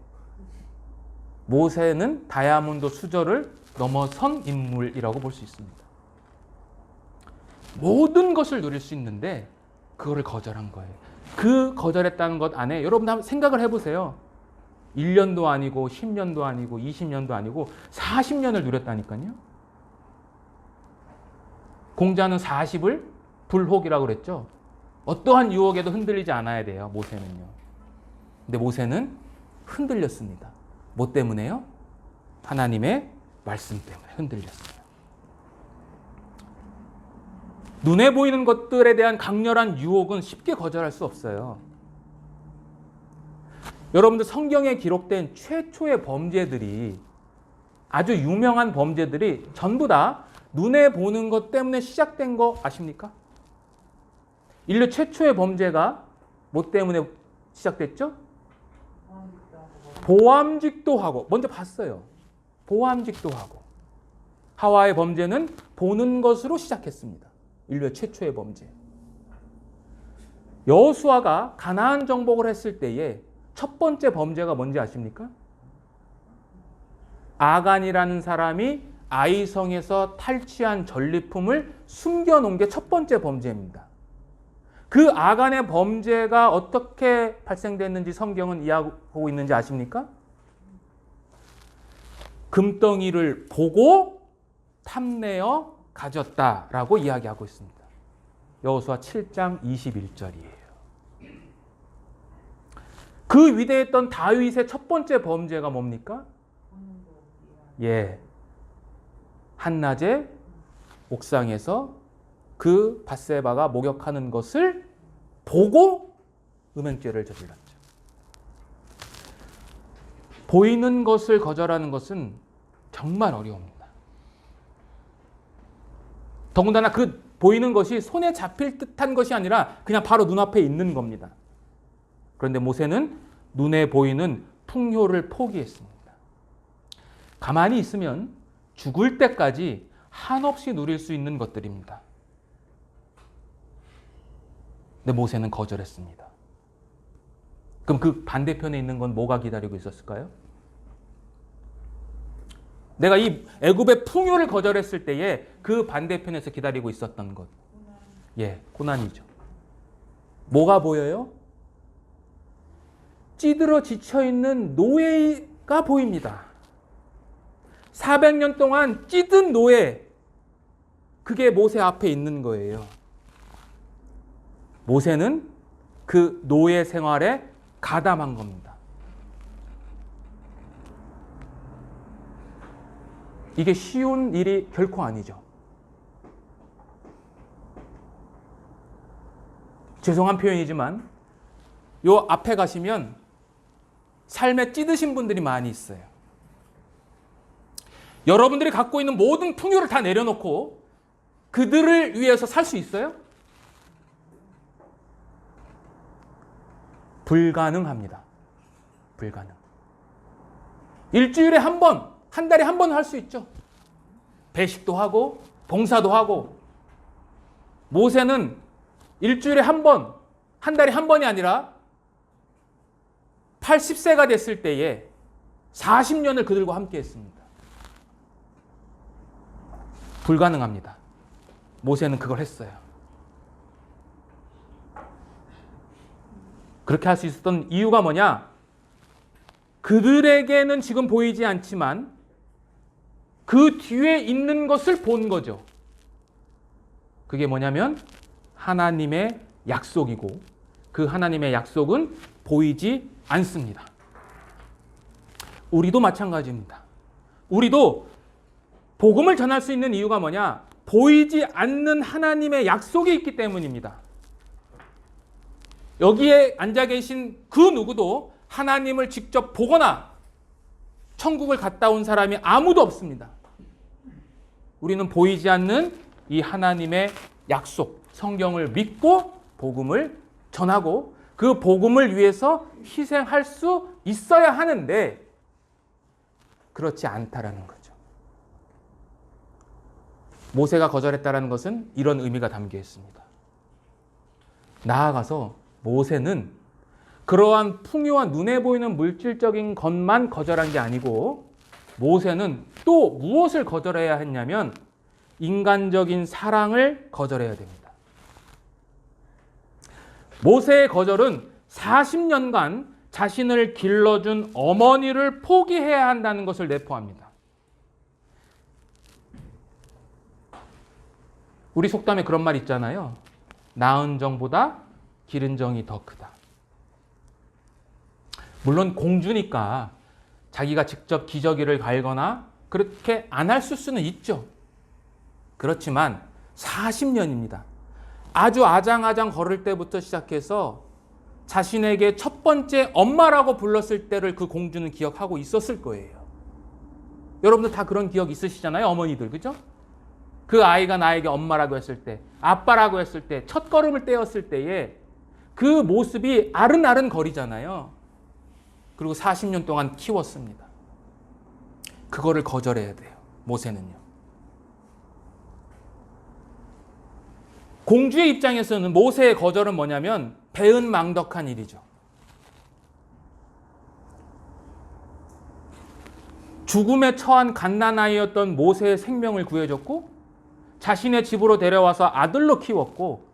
모세는 다이아몬드 수저를 넘어선 인물이라고 볼 수 있습니다. 모든 것을 누릴 수 있는데 그거를 거절한 거예요. 그 거절했다는 것 안에 여러분 한번 생각을 해보세요. 1년도 아니고 10년도 아니고 20년도 아니고 40년을 누렸다니까요. 공자는 40을 불혹이라고 그랬죠. 어떠한 유혹에도 흔들리지 않아야 돼요, 모세는요. 근데 모세는 흔들렸습니다. 뭐 때문에요? 하나님의 말씀 때문에 흔들렸어요. 눈에 보이는 것들에 대한 강렬한 유혹은 쉽게 거절할 수 없어요. 여러분들 성경에 기록된 최초의 범죄들이, 아주 유명한 범죄들이 전부 다 눈에 보는 것 때문에 시작된 거 아십니까? 인류 최초의 범죄가 뭐 때문에 시작됐죠? 보암직도 하고, 먼저 봤어요. 보암직도 하고. 하와의 범죄는 보는 것으로 시작했습니다. 인류의 최초의 범죄. 여호수아가 가나안 정복을 했을 때에 첫 번째 범죄가 뭔지 아십니까? 아간이라는 사람이 아이성에서 탈취한 전리품을 숨겨놓은 게 첫 번째 범죄입니다. 그 아간의 범죄가 어떻게 발생됐는지 성경은 이야기하고 있는지 아십니까? 금덩이를 보고 탐내어 가졌다라고 이야기하고 있습니다. 여호수아 7장 21절이에요. 그 위대했던 다윗의 첫 번째 범죄가 뭡니까? 예, 한낮에 옥상에서 그 밧세바가 목욕하는 것을 보고 음행죄를 저질렀죠. 보이는 것을 거절하는 것은 정말 어려웁니다. 더군다나 그 보이는 것이 손에 잡힐 듯한 것이 아니라 그냥 바로 눈앞에 있는 겁니다. 그런데 모세는 눈에 보이는 풍요를 포기했습니다. 가만히 있으면 죽을 때까지 한없이 누릴 수 있는 것들입니다. 근데 모세는 거절했습니다. 그럼 그 반대편에 있는 건 뭐가 기다리고 있었을까요? 내가 이 애굽의 풍요를 거절했을 때에 그 반대편에서 기다리고 있었던 것. 예, 고난이죠. 뭐가 보여요? 찌들어 지쳐있는 노예가 보입니다. 400년 동안 찌든 노예, 그게 모세 앞에 있는 거예요. 모세는 그 노예 생활에 가담한 겁니다. 이게 쉬운 일이 결코 아니죠. 죄송한 표현이지만 요 앞에 가시면 삶에 찌드신 분들이 많이 있어요. 여러분들이 갖고 있는 모든 풍요를 다 내려놓고 그들을 위해서 살 수 있어요? 불가능합니다. 불가능. 일주일에 한 번, 한 달에 한 번 할 수 있죠. 배식도 하고 봉사도 하고. 모세는 일주일에 한 번, 한 달에 한 번이 아니라 80세가 됐을 때에 40년을 그들과 함께 했습니다. 불가능합니다. 모세는 그걸 했어요. 그렇게 할 수 있었던 이유가 뭐냐? 그들에게는 지금 보이지 않지만 그 뒤에 있는 것을 본 거죠. 그게 뭐냐면 하나님의 약속이고, 그 하나님의 약속은 보이지 않습니다. 우리도 마찬가지입니다. 우리도 복음을 전할 수 있는 이유가 뭐냐? 보이지 않는 하나님의 약속이 있기 때문입니다. 여기에 앉아 계신 그 누구도 하나님을 직접 보거나 천국을 갔다 온 사람이 아무도 없습니다. 우리는 보이지 않는 이 하나님의 약속, 성경을 믿고 복음을 전하고 그 복음을 위해서 희생할 수 있어야 하는데 그렇지 않다라는 거죠. 모세가 거절했다라는 것은 이런 의미가 담겨 있습니다. 나아가서 모세는 그러한 풍요한 눈에 보이는 물질적인 것만 거절한 게 아니고 모세는 또 무엇을 거절해야 했냐면 인간적인 사랑을 거절해야 됩니다. 모세의 거절은 40년간 자신을 길러준 어머니를 포기해야 한다는 것을 내포합니다. 우리 속담에 그런 말 있잖아요. 낳은 정보다 기른 정이 더 크다. 물론 공주니까 자기가 직접 기저귀를 갈거나 그렇게 안 할 수는 있죠. 그렇지만 40년입니다. 아주 아장아장 걸을 때부터 시작해서 자신에게 첫 번째 엄마라고 불렀을 때를 그 공주는 기억하고 있었을 거예요. 여러분들 다 그런 기억 있으시잖아요. 어머니들, 그죠? 그 아이가 나에게 엄마라고 했을 때, 아빠라고 했을 때, 첫 걸음을 떼었을 때에 그 모습이 아른아른 거리잖아요. 그리고 40년 동안 키웠습니다. 그거를 거절해야 돼요. 모세는요. 공주의 입장에서는 모세의 거절은 뭐냐면 배은망덕한 일이죠. 죽음에 처한 갓난아이였던 모세의 생명을 구해줬고 자신의 집으로 데려와서 아들로 키웠고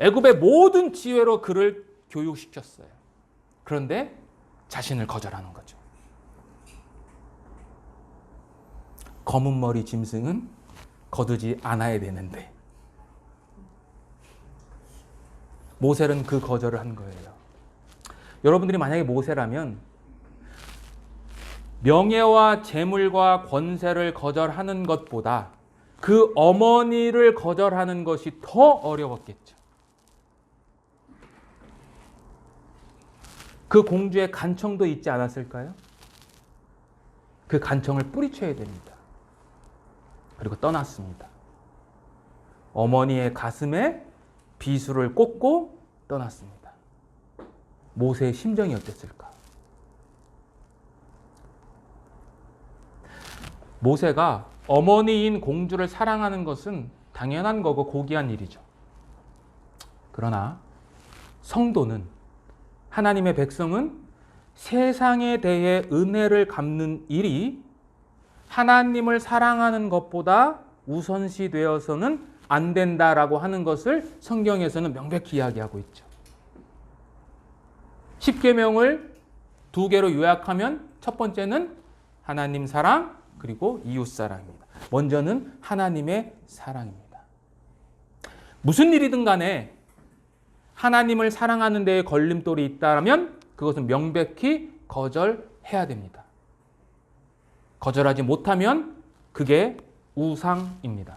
애굽의 모든 지혜로 그를 교육시켰어요. 그런데 자신을 거절하는 거죠. 검은 머리 짐승은 거두지 않아야 되는데 모세는 그 거절을 한 거예요. 여러분들이 만약에 모세라면 명예와 재물과 권세를 거절하는 것보다 그 어머니를 거절하는 것이 더 어려웠겠죠. 그 공주의 간청도 있지 않았을까요? 그 간청을 뿌리쳐야 됩니다. 그리고 떠났습니다. 어머니의 가슴에 비수를 꽂고 떠났습니다. 모세의 심정이 어땠을까? 모세가 어머니인 공주를 사랑하는 것은 당연한 거고 고귀한 일이죠. 그러나 성도는, 하나님의 백성은 세상에 대해 은혜를 갚는 일이 하나님을 사랑하는 것보다 우선시 되어서는 안 된다라고 하는 것을 성경에서는 명백히 이야기하고 있죠. 10계명을 2개로 요약하면 첫 번째는 하나님 사랑, 그리고 이웃 사랑입니다. 먼저는 하나님의 사랑입니다. 무슨 일이든 간에 하나님을 사랑하는 데에 걸림돌이 있다면 그것은 명백히 거절해야 됩니다. 거절하지 못하면 그게 우상입니다.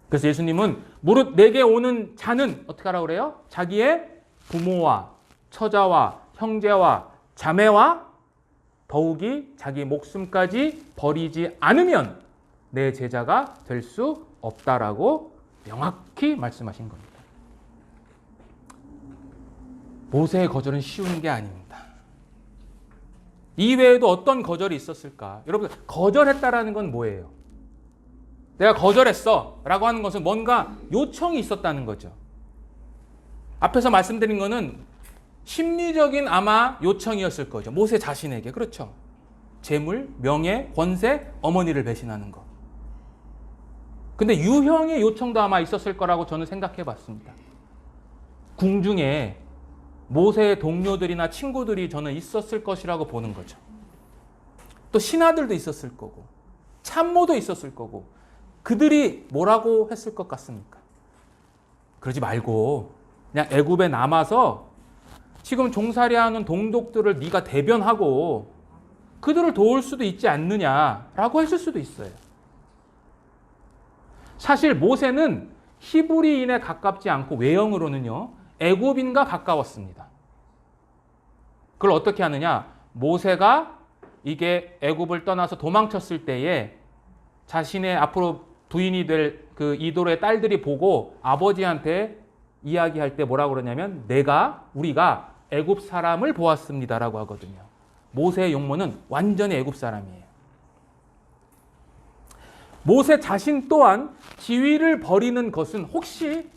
그래서 예수님은 무릇 내게 오는 자는 어떻게 하라고 그래요? 자기의 부모와 처자와 형제와 자매와 더욱이 자기 목숨까지 버리지 않으면 내 제자가 될 수 없다라고 명확히 말씀하신 겁니다. 모세의 거절은 쉬운 게 아닙니다. 이외에도 어떤 거절이 있었을까? 여러분, 거절했다라는 건 뭐예요? 내가 거절했어 라고 하는 것은 뭔가 요청이 있었다는 거죠. 앞에서 말씀드린 거는 심리적인 아마 요청이었을 거죠. 모세 자신에게. 그렇죠. 재물, 명예, 권세, 어머니를 배신하는 것. 근데 유형의 요청도 아마 있었을 거라고 저는 생각해 봤습니다. 궁중에 모세의 동료들이나 친구들이 저는 있었을 것이라고 보는 거죠. 또 신하들도 있었을 거고 참모도 있었을 거고 그들이 뭐라고 했을 것 같습니까? 그러지 말고 그냥 애굽에 남아서 지금 종살이하는 동독들을 네가 대변하고 그들을 도울 수도 있지 않느냐라고 했을 수도 있어요. 사실 모세는 히브리인에 가깝지 않고 외형으로는요, 애굽인과 가까웠습니다. 그걸 어떻게 하느냐? 모세가 이게 애굽을 떠나서 도망쳤을 때에 자신의 앞으로 부인이 될 그 이도로의 딸들이 보고 아버지한테 이야기할 때 뭐라고 그러냐면 우리가 애굽 사람을 보았습니다라고 하거든요. 모세의 용모는 완전히 애굽 사람이에요. 모세 자신 또한 지위를 버리는 것은 혹시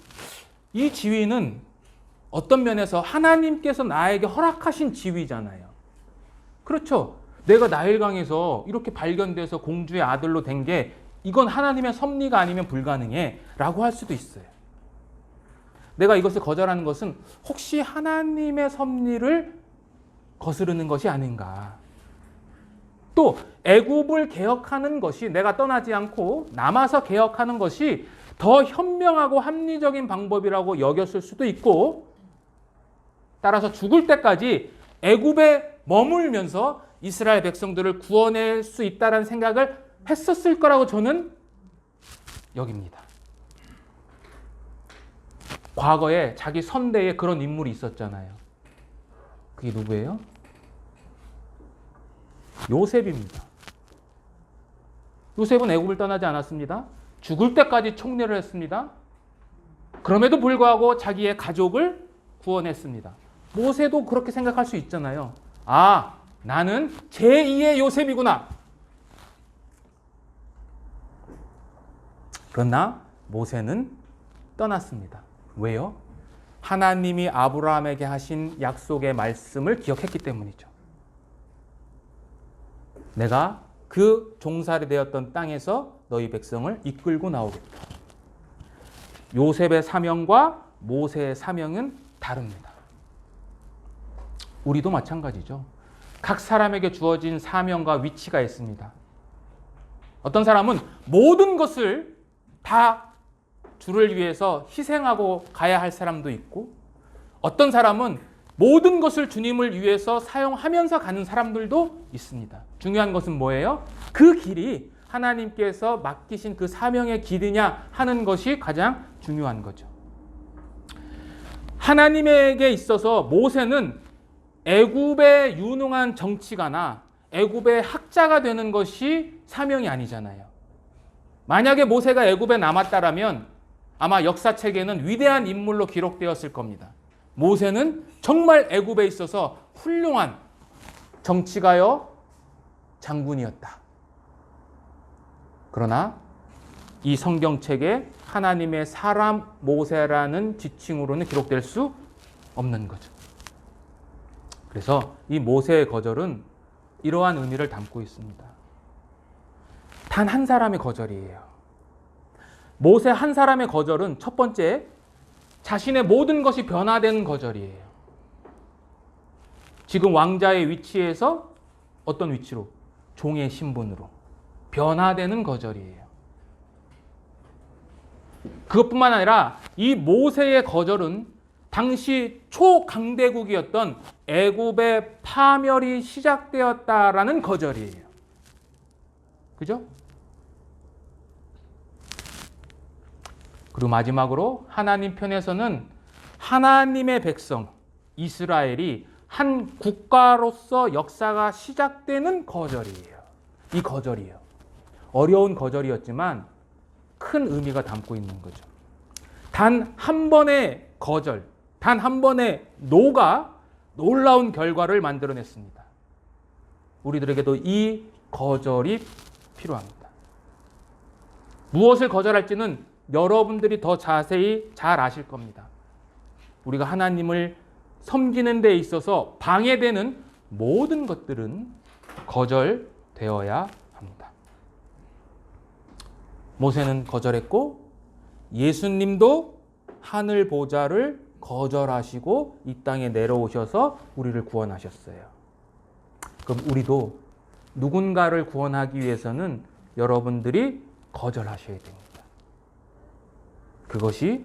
이 지위는 어떤 면에서 하나님께서 나에게 허락하신 지위잖아요. 그렇죠. 내가 나일강에서 이렇게 발견돼서 공주의 아들로 된 게 이건 하나님의 섭리가 아니면 불가능해 라고 할 수도 있어요. 내가 이것을 거절하는 것은 혹시 하나님의 섭리를 거스르는 것이 아닌가. 또 애굽을 개혁하는 것이 내가 떠나지 않고 남아서 개혁하는 것이 더 현명하고 합리적인 방법이라고 여겼을 수도 있고, 따라서 죽을 때까지 애굽에 머물면서 이스라엘 백성들을 구원할 수 있다는 생각을 했었을 거라고 저는 여깁니다. 과거에 자기 선대에 그런 인물이 있었잖아요. 그게 누구예요? 요셉입니다. 요셉은 애굽을 떠나지 않았습니다. 죽을 때까지 총례를 했습니다. 그럼에도 불구하고 자기의 가족을 구원했습니다. 모세도 그렇게 생각할 수 있잖아요. 아, 나는 제2의 요셉이구나. 그러나 모세는 떠났습니다. 왜요? 하나님이 아브라함에게 하신 약속의 말씀을 기억했기 때문이죠. 내가 그 종살이 되었던 땅에서 너희 백성을 이끌고 나오겠다. 요셉의 사명과 모세의 사명은 다릅니다. 우리도 마찬가지죠. 각 사람에게 주어진 사명과 위치가 있습니다. 어떤 사람은 모든 것을 다 주를 위해서 희생하고 가야 할 사람도 있고, 어떤 사람은 모든 것을 주님을 위해서 사용하면서 가는 사람들도 있습니다. 중요한 것은 뭐예요? 그 길이 하나님께서 맡기신 그 사명의 길이냐 하는 것이 가장 중요한 거죠. 하나님에게 있어서 모세는 애굽의 유능한 정치가나 애굽의 학자가 되는 것이 사명이 아니잖아요. 만약에 모세가 애굽에 남았다라면 아마 역사책에는 위대한 인물로 기록되었을 겁니다. 모세는 정말 애굽에 있어서 훌륭한 정치가요, 장군이었다. 그러나 이 성경책에 하나님의 사람 모세라는 지칭으로는 기록될 수 없는 거죠. 그래서 이 모세의 거절은 이러한 의미를 담고 있습니다. 단 한 사람의 거절이에요. 모세 한 사람의 거절은 첫 번째, 자신의 모든 것이 변화되는 거절이에요. 지금 왕자의 위치에서 어떤 위치로? 종의 신분으로 변화되는 거절이에요. 그것뿐만 아니라 이 모세의 거절은 당시 초강대국이었던 애굽의 파멸이 시작되었다라는 거절이에요. 그죠? 그리고 마지막으로 하나님 편에서는 하나님의 백성 이스라엘이 한 국가로서 역사가 시작되는 거절이에요. 이 거절이에요. 어려운 거절이었지만 큰 의미가 담고 있는 거죠. 단 한 번의 거절, 단 한 번의 노가 놀라운 결과를 만들어냈습니다. 우리들에게도 이 거절이 필요합니다. 무엇을 거절할지는 여러분들이 더 자세히 잘 아실 겁니다. 우리가 하나님을 섬기는 데 있어서 방해되는 모든 것들은 거절되어야 합니다. 모세는 거절했고 예수님도 하늘 보좌를 거절하시고 이 땅에 내려오셔서 우리를 구원하셨어요. 그럼 우리도 누군가를 구원하기 위해서는 여러분들이 거절하셔야 됩니다. 그것이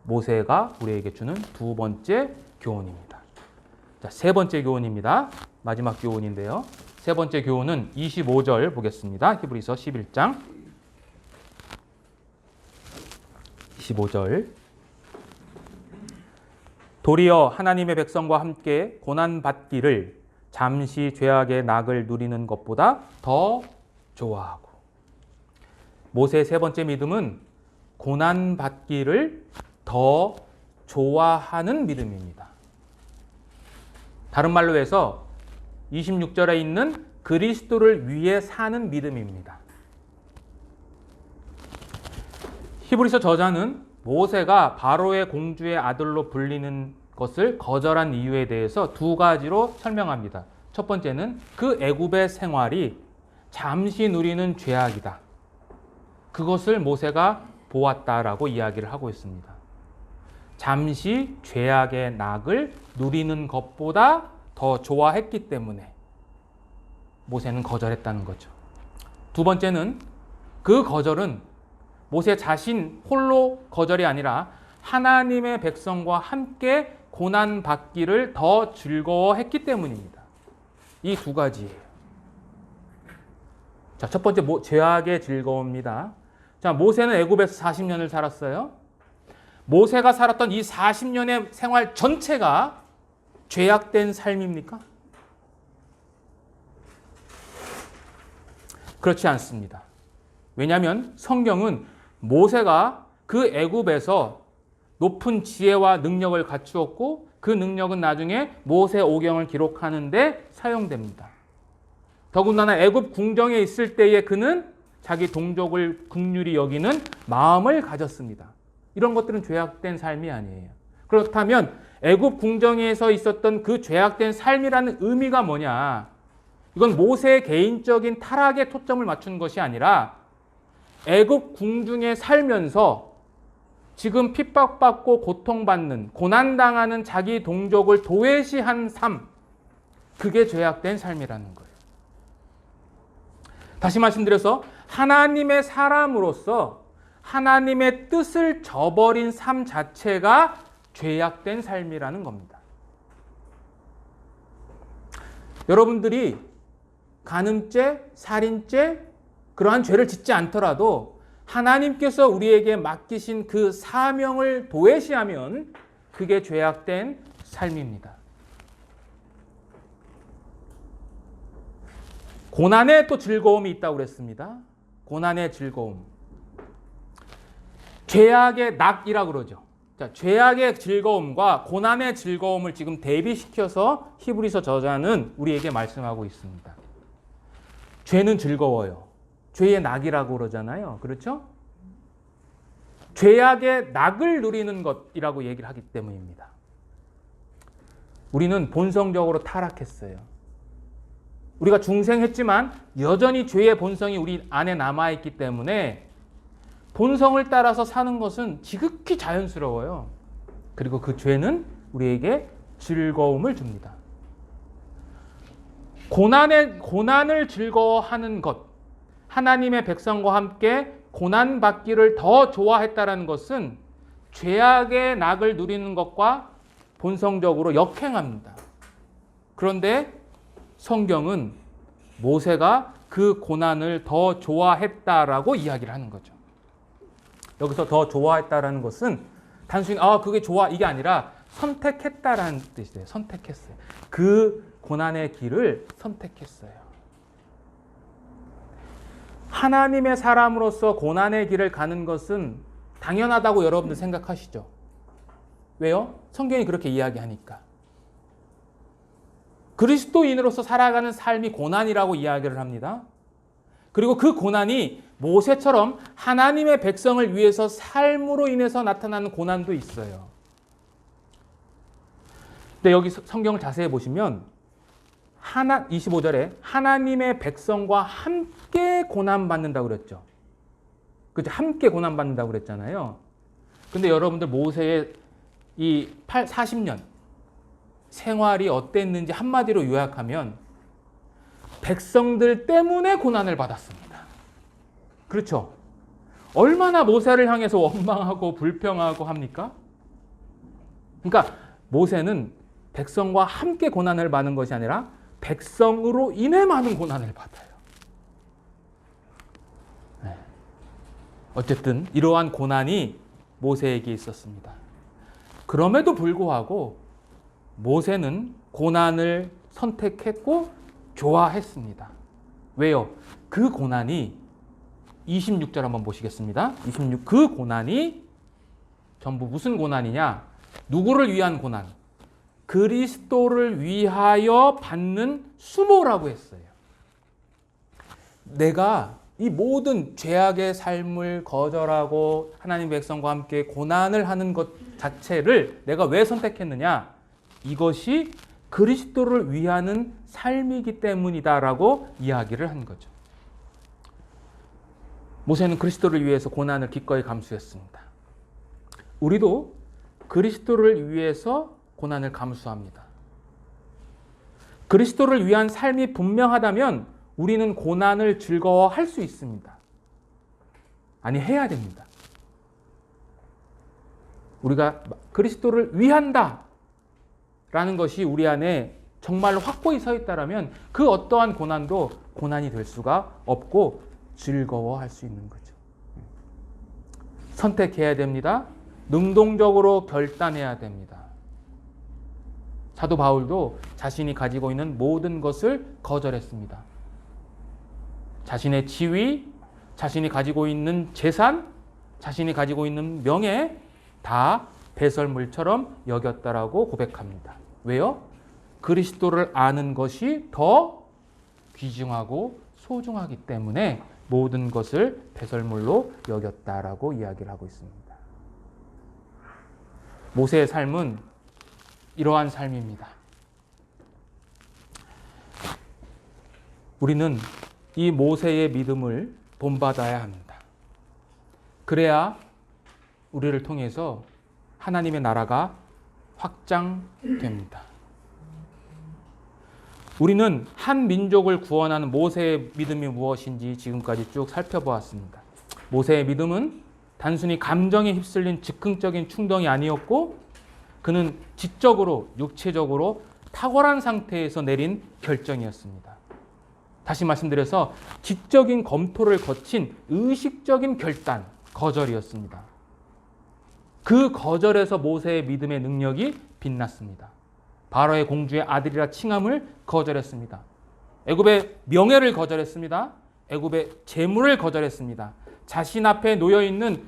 모세가 우리에게 주는 두 번째 교훈입니다. 자, 세 번째 교훈입니다. 마지막 교훈인데요. 세 번째 교훈은 25절 보겠습니다. 히브리서 11장. 25절. 도리어 하나님의 백성과 함께 고난받기를 잠시 죄악의 낙을 누리는 것보다 더 좋아하고. 모세의 세 번째 믿음은 고난받기를 더 좋아하는 믿음입니다. 다른 말로 해서 26절에 있는 그리스도를 위해 사는 믿음입니다. 히브리서 저자는 모세가 바로의 공주의 아들로 불리는 것을 거절한 이유에 대해서 두 가지로 설명합니다. 첫 번째는 그 애굽의 생활이 잠시 누리는 죄악이다. 그것을 모세가 보았다라고 이야기를 하고 있습니다. 잠시 죄악의 낙을 누리는 것보다 더 좋아했기 때문에 모세는 거절했다는 거죠. 두 번째는 그 거절은 모세 자신 홀로 거절이 아니라 하나님의 백성과 함께 고난받기를 더 즐거워했기 때문입니다. 이 두 가지예요. 자, 첫 번째 죄악의 즐거움입니다. 자, 모세는 애굽에서 40년을 살았어요. 모세가 살았던 이 40년의 생활 전체가 죄악된 삶입니까? 그렇지 않습니다. 왜냐하면 성경은 모세가 그 애굽에서 높은 지혜와 능력을 갖추었고 그 능력은 나중에 모세오경을 기록하는 데 사용됩니다. 더군다나 애굽 궁정에 있을 때에 그는 자기 동족을 긍휼히 여기는 마음을 가졌습니다. 이런 것들은 죄악된 삶이 아니에요. 그렇다면 애굽 궁정에서 있었던 그 죄악된 삶이라는 의미가 뭐냐? 이건 모세의 개인적인 타락에 초점을 맞춘 것이 아니라 애굽 궁중에 살면서 지금 핍박받고 고통받는, 고난당하는 자기 동족을 도외시한 삶, 그게 죄악된 삶이라는 거예요. 다시 말씀드려서 하나님의 사람으로서 하나님의 뜻을 저버린 삶 자체가 죄악된 삶이라는 겁니다. 여러분들이 간음죄, 살인죄, 그러한 죄를 짓지 않더라도 하나님께서 우리에게 맡기신 그 사명을 도외시하면 그게 죄악된 삶입니다. 고난에 또 즐거움이 있다고 그랬습니다. 고난의 즐거움. 죄악의 낙이라고 그러죠. 자, 죄악의 즐거움과 고난의 즐거움을 지금 대비시켜서 히브리서 저자는 우리에게 말씀하고 있습니다. 죄는 즐거워요. 죄의 낙이라고 그러잖아요. 그렇죠? 죄악의 낙을 누리는 것이라고 얘기를 하기 때문입니다. 우리는 본성적으로 타락했어요. 우리가 중생했지만 여전히 죄의 본성이 우리 안에 남아있기 때문에 본성을 따라서 사는 것은 지극히 자연스러워요. 그리고 그 죄는 우리에게 즐거움을 줍니다. 고난을 즐거워하는 것, 하나님의 백성과 함께 고난받기를 더 좋아했다는 것은 죄악의 낙을 누리는 것과 본성적으로 역행합니다. 그런데 성경은 모세가 그 고난을 더 좋아했다라고 이야기를 하는 거죠. 여기서 더 좋아했다라는 것은 단순히 그게 좋아 이게 아니라 선택했다라는 뜻이에요. 선택했어요. 그 고난의 길을 선택했어요. 하나님의 사람으로서 고난의 길을 가는 것은 당연하다고 여러분들 생각하시죠? 왜요? 성경이 그렇게 이야기하니까. 그리스도인으로서 살아가는 삶이 고난이라고 이야기를 합니다. 그리고 그 고난이 모세처럼 하나님의 백성을 위해서 삶으로 인해서 나타나는 고난도 있어요. 근데 여기 성경을 자세히 보시면 25절에 하나님의 백성과 함께 고난받는다고 그랬죠. 그죠? 함께 고난받는다고 그랬잖아요. 근데 여러분들 모세의 이 40년 생활이 어땠는지 한마디로 요약하면 백성들 때문에 고난을 받았습니다. 그렇죠? 얼마나 모세를 향해서 원망하고 불평하고 합니까? 그러니까 모세는 백성과 함께 고난을 받는 것이 아니라 백성으로 인해 많은 고난을 받아요. 어쨌든 이러한 고난이 모세에게 있었습니다. 그럼에도 불구하고 모세는 고난을 선택했고 좋아했습니다. 왜요? 그 고난이 26절 한번 보시겠습니다. 26, 그 고난이 전부 무슨 고난이냐? 누구를 위한 고난? 그리스도를 위하여 받는 수모라고 했어요. 내가 이 모든 죄악의 삶을 거절하고 하나님 백성과 함께 고난을 하는 것 자체를 내가 왜 선택했느냐? 이것이 그리스도를 위하는 삶이기 때문이다라고 이야기를 한 거죠. 모세는 그리스도를 위해서 고난을 기꺼이 감수했습니다. 우리도 그리스도를 위해서 고난을 감수합니다. 그리스도를 위한 삶이 분명하다면 우리는 고난을 즐거워할 수 있습니다. 아니, 해야 됩니다. 우리가 그리스도를 위한다 라는 것이 우리 안에 정말로 확고히 서 있다면 그 어떠한 고난도 고난이 될 수가 없고 즐거워할 수 있는 거죠. 선택해야 됩니다. 능동적으로 결단해야 됩니다. 사도 바울도 자신이 가지고 있는 모든 것을 거절했습니다. 자신의 지위, 자신이 가지고 있는 재산, 자신이 가지고 있는 명예 다 배설물처럼 여겼다라고 고백합니다. 왜요? 그리스도를 아는 것이 더 귀중하고 소중하기 때문에 모든 것을 배설물로 여겼다라고 이야기를 하고 있습니다. 모세의 삶은 이러한 삶입니다. 우리는 이 모세의 믿음을 본받아야 합니다. 그래야 우리를 통해서 하나님의 나라가 확장됩니다. 우리는 한 민족을 구원하는 모세의 믿음이 무엇인지 지금까지 쭉 살펴보았습니다. 모세의 믿음은 단순히 감정에 휩쓸린 즉흥적인 충동이 아니었고 그는 지적으로, 육체적으로 탁월한 상태에서 내린 결정이었습니다. 다시 말씀드려서 지적인 검토를 거친 의식적인 결단, 거절이었습니다. 그 거절에서 모세의 믿음의 능력이 빛났습니다. 바로의 공주의 아들이라 칭함을 거절했습니다. 애굽의 명예를 거절했습니다. 애굽의 재물을 거절했습니다. 자신 앞에 놓여있는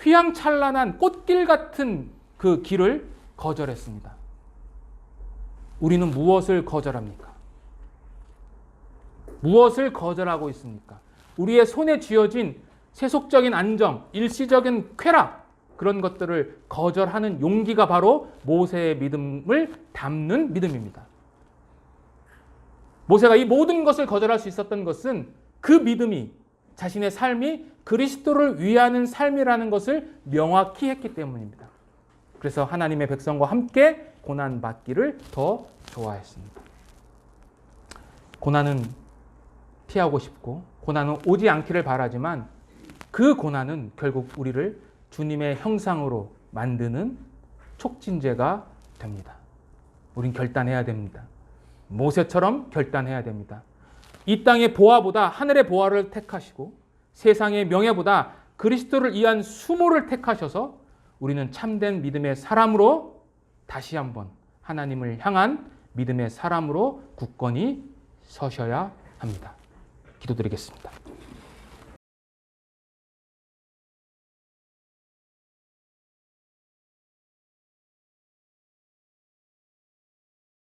휘황찬란한 꽃길 같은 그 길을 거절했습니다. 우리는 무엇을 거절합니까? 무엇을 거절하고 있습니까? 우리의 손에 쥐어진 세속적인 안정, 일시적인 쾌락, 그런 것들을 거절하는 용기가 바로 모세의 믿음을 담는 믿음입니다. 모세가 이 모든 것을 거절할 수 있었던 것은 그 믿음이 자신의 삶이 그리스도를 위하는 삶이라는 것을 명확히 했기 때문입니다. 그래서 하나님의 백성과 함께 고난받기를 더 좋아했습니다. 고난은 피하고 싶고 고난은 오지 않기를 바라지만 그 고난은 결국 우리를 주님의 형상으로 만드는 촉진제가 됩니다. 우린 결단해야 됩니다. 모세처럼 결단해야 됩니다. 이 땅의 보화보다 하늘의 보화를 택하시고 세상의 명예보다 그리스도를 위한 수모를 택하셔서 우리는 참된 믿음의 사람으로 다시 한번 하나님을 향한 믿음의 사람으로 굳건히 서셔야 합니다. 기도드리겠습니다.